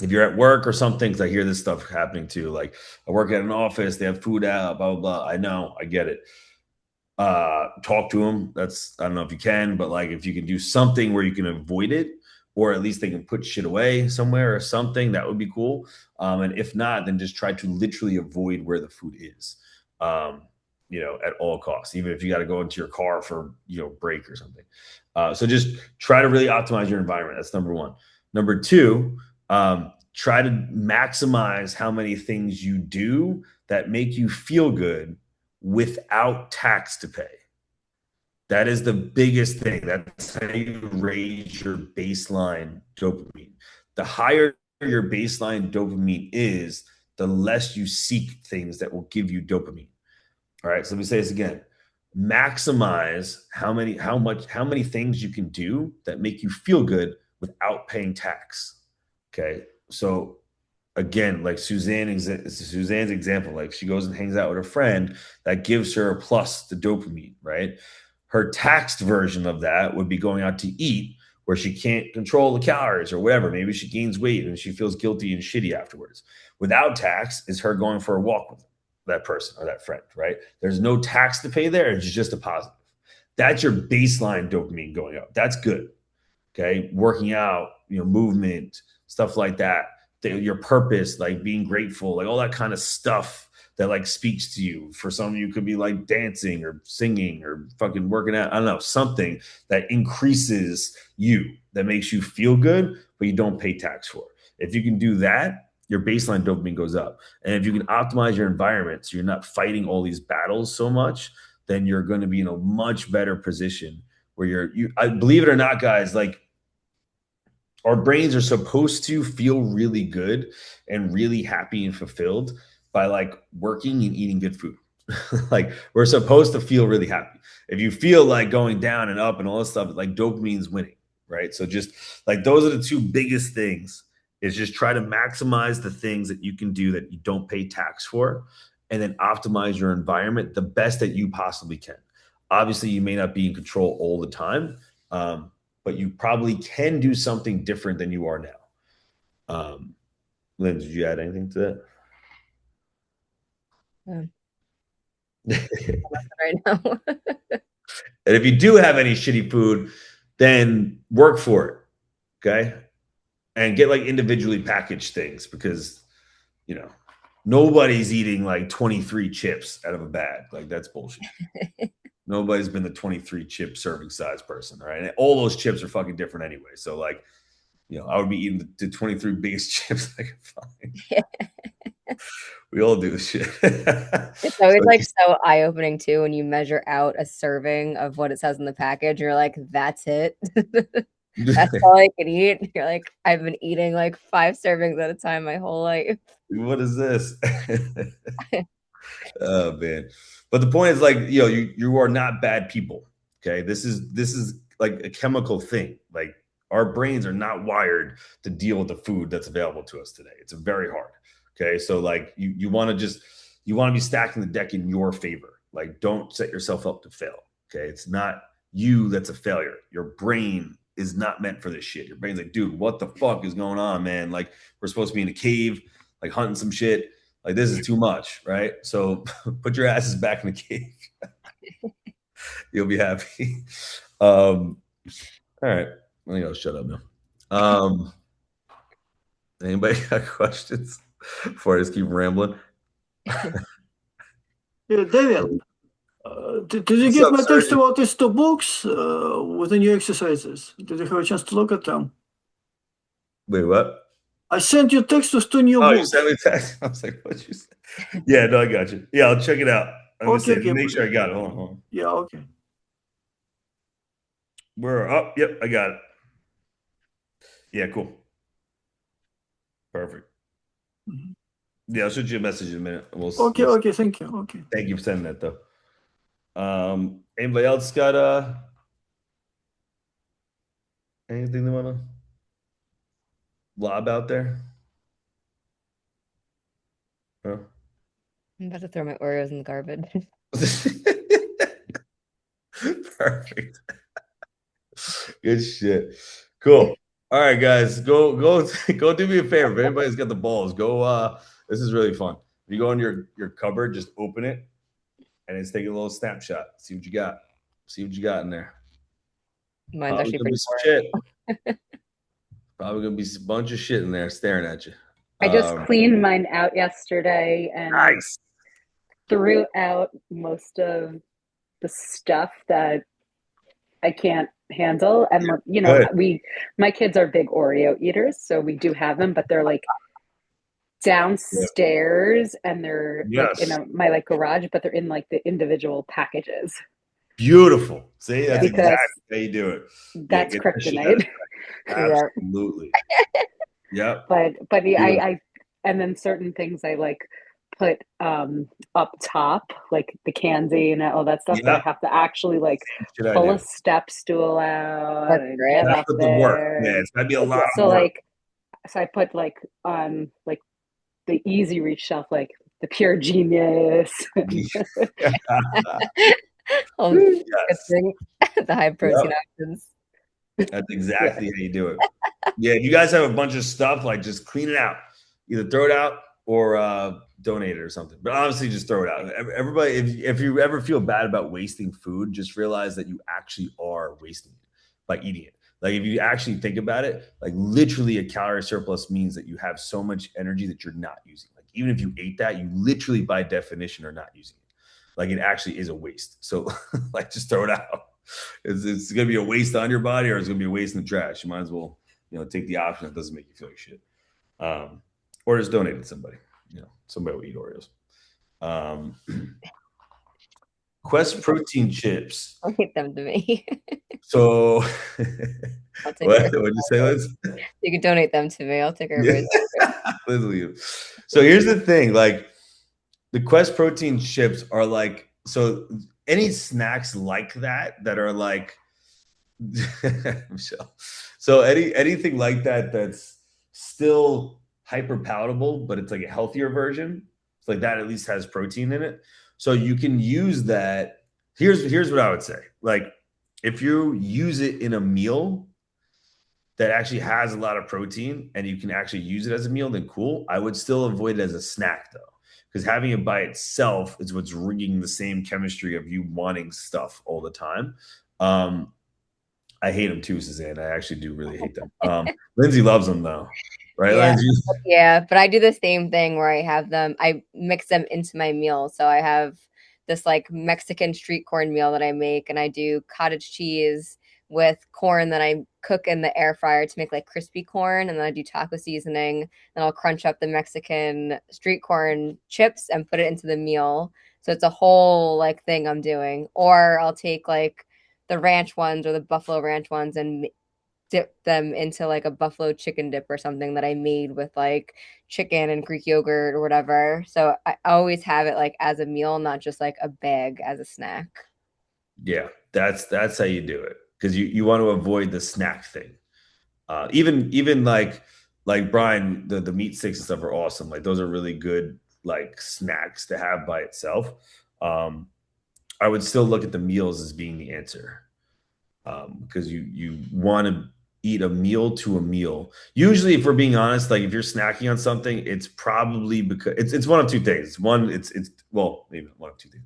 If you're at work or something, because I hear this stuff happening too. Like, I work at an office, they have food out, blah, blah, blah. I know, I get it. Talk to them. That's, I don't know if you can, but like if you can do something where you can avoid it, or at least they can put shit away somewhere or something, that would be cool. And if not, then just try to literally avoid where the food is, you know, at all costs, even if you got to go into your car for, you know, break or something. So just try to really optimize your environment. That's number one. Number two, try to maximize how many things you do that make you feel good without tax to pay. That is the biggest thing. That's how you raise your baseline dopamine. The higher your baseline dopamine is, the less you seek things that will give you dopamine. All right. So let me say this again. Maximize how many things you can do that make you feel good without paying tax. Okay. So again, like Suzanne's example, like she goes and hangs out with her friend, that gives her a plus to dopamine, right? Her taxed version of that would be going out to eat where she can't control the calories or whatever. Maybe she gains weight and she feels guilty and shitty afterwards. Without tax is her going for a walk with that person or that friend, right? There's no tax to pay there. It's just a positive. That's your baseline dopamine going up. That's good. Okay. Working out, you know, movement, stuff like that. Your purpose, like being grateful, like all that kind of stuff that like speaks to you. For some of you, could be like dancing or singing or fucking working out. I don't know, something that increases you, that makes you feel good, but you don't pay tax for. If you can do that, your baseline dopamine goes up. And if you can optimize your environment so you're not fighting all these battles so much, then you're going to be in a much better position where I believe it or not, guys, like our brains are supposed to feel really good and really happy and fulfilled by like working and eating good food. Like we're supposed to feel really happy. If you feel like going down and up and all this stuff, like dopamine's winning, right? So just like those are the two biggest things, is just try to maximize the things that you can do that you don't pay tax for, and then optimize your environment the best that you possibly can. Obviously, you may not be in control all the time, but you probably can do something different than you are now. Lynn, did you add anything to that? Right now. And if you do have any shitty food, then work for it. Okay. And get like individually packaged things, because, you know, nobody's eating like 23 chips out of a bag. Like that's bullshit. Nobody's been the 23 chip serving size person. Right. And all those chips are fucking different anyway. So like, you know, I would be eating the 23 biggest chips I could find. We all do this shit. It's always like so eye-opening too when you measure out a serving of what it says in the package. You're like, that's it. That's all I can eat. You're like, I've been eating like 5 servings at a time my whole life. What is this? Oh man. But the point is, like, you know, you are not bad people. Okay. This is like a chemical thing. Like our brains are not wired to deal with the food that's available to us today. It's very hard. Okay, so like you want to be stacking the deck in your favor. Like, don't set yourself up to fail. Okay, it's not you that's a failure. Your brain is not meant for this shit. Your brain's like, dude, what the fuck is going on, man? Like, we're supposed to be in a cave, like hunting some shit. Like, this is too much, right? So put your asses back in the cave. You'll be happy. All right. I think I'll shut up now. Anybody got questions before I just keep rambling? Yeah, David, did you What's get up, my text Sergeant? about these two books with the new exercises? Did you have a chance to look at them? Wait, what? I sent you text with two new Oh, you books. sent me a text. I was like, what you say? Yeah, no, I got you. Yeah, I'll check it out. I'm gonna say, Okay, make sure I got it. Hold on. yeah, okay. We're up. Yep, I got it. Yeah, cool. Perfect. Mhm. Yeah, I'll shoot you a message in a minute. Okay, thank you. Okay. Thank you for sending that though. Anybody else got anything they wanna lob out there? Huh? I'm about to throw my Oreos in the garbage. Perfect. Good shit. Cool. All right, guys, go go do me a favor. If anybody's got the balls, go. This is really fun. If you go in your cupboard, just open it and it's taking a little snapshot. See what you got. See what you got in there. Mine's Probably actually gonna be pretty some boring. shit. Probably gonna be a bunch of shit in there staring at you. I just cleaned mine out yesterday and Nice. threw out most of the stuff that I can't handle. And you know, Good. my kids are big Oreo eaters, so we do have them, but they're like downstairs and they're like in Yes. my like garage, but they're in like the individual packages Beautiful. See, that's because exactly how you do it. Yeah, that's get that shit out of kryptonite. there. Absolutely. Yep. But yeah, Beautiful. I and then certain things I like put up top, like the candy and all that stuff, but I Yep. have to actually like Should I pull a do? step stool out That's and great. get That's up the work. there. Yeah, it's gotta be a lot So of work. like so I put like on like the easy reach shelf, like the pure genius. Oh, good Yes. thing. The high protein Yep. options. That's Yeah. exactly how you do it. Yeah, if you guys have a bunch of stuff, like just clean it out. Either throw it out or donate it or something. But honestly, just throw it out. Everybody, if you ever feel bad about wasting food, just realize that you actually are wasting it by eating it. Like if you actually think about it, like literally a calorie surplus means that you have so much energy that you're not using. Like even if you ate that, you literally by definition are not using it. Like it actually is a waste. So like just throw it out. It's gonna be a waste on your body or it's gonna be a waste in the trash. You might as well, take the option that doesn't make you feel like shit. Or just donate it to somebody. Somebody will eat Oreos. Quest protein chips. I'll keep them to me. So I'll take what care. did you say, Liz? You can donate them to me. I'll take care of Yeah. it. Liz, so here's the thing, like the Quest protein chips are like, so any snacks like that are like Michelle. So anything like that that's still hyper palatable, but it's like a healthier version. It's like that at least has protein in it. So you can use that. Here's what I would say. Like if you use it in a meal that actually has a lot of protein and you can actually use it as a meal, then cool. I would still avoid it as a snack though. Because having it by itself is what's ringing the same chemistry of you wanting stuff all the time. I hate them too, Suzanne. I actually do really hate them. Lindsay loves them though, right, Yeah. Lindsay? Yeah, but I do the same thing where I mix them into my meal. So I have this like Mexican street corn meal that I make, and I do cottage cheese with corn that I cook in the air fryer to make like crispy corn, and then I do taco seasoning, and I'll crunch up the Mexican street corn chips and put it into the meal. So it's a whole like thing I'm doing. Or I'll take like the ranch ones or the buffalo ranch ones and dip them into like a buffalo chicken dip or something that I made with like chicken and Greek yogurt or whatever. So I always have it like as a meal, not just like a bag as a snack. Yeah, that's how you do it because you want to avoid the snack thing. Even like like Brian, the meat sticks and stuff are awesome. Like those are really good like snacks to have by itself. I would still look at the meals as being the answer, because you want to eat a meal to a meal. Usually, if we're being honest, like if you're snacking on something, it's probably because it's one of two things. One, it's well, maybe one of two things: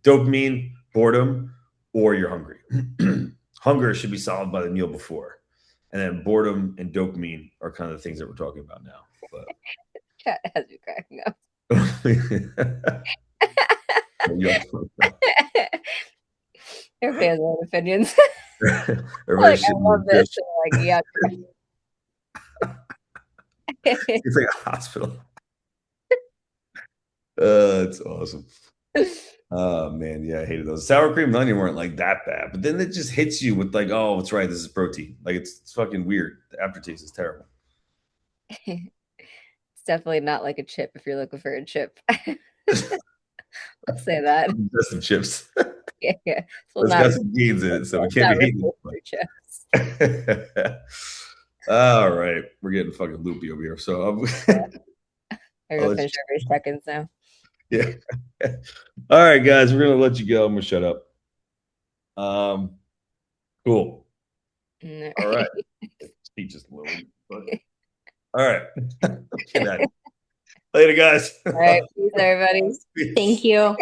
dopamine, boredom, or you're hungry. Hunger should be solved by the meal before, and then boredom and dopamine are kind of the things that we're talking about now. But Chat has me cracking up. Everybody has their own opinions. Everybody's Like, I love this. So, like, yeah. It's like a hospital. It's awesome. Oh man, yeah, I hated those. Sour cream and onion weren't like that bad, but then it just hits you with like, oh, that's right, this is protein. Like it's fucking weird. The aftertaste is terrible. It's definitely not like a chip if you're looking for a chip. Let's say that. Just some chips. Yeah, yeah. So It's not, got some beans in it, so we it's can't not be really hating. chips. All right, we're getting fucking loopy over here. So I'm gonna finish every seconds now. yeah. All right, guys, we're gonna let you go. I'm gonna shut up. Cool. All right. He just lowered. All right. Later, guys. All right, peace, everybody. Thank you.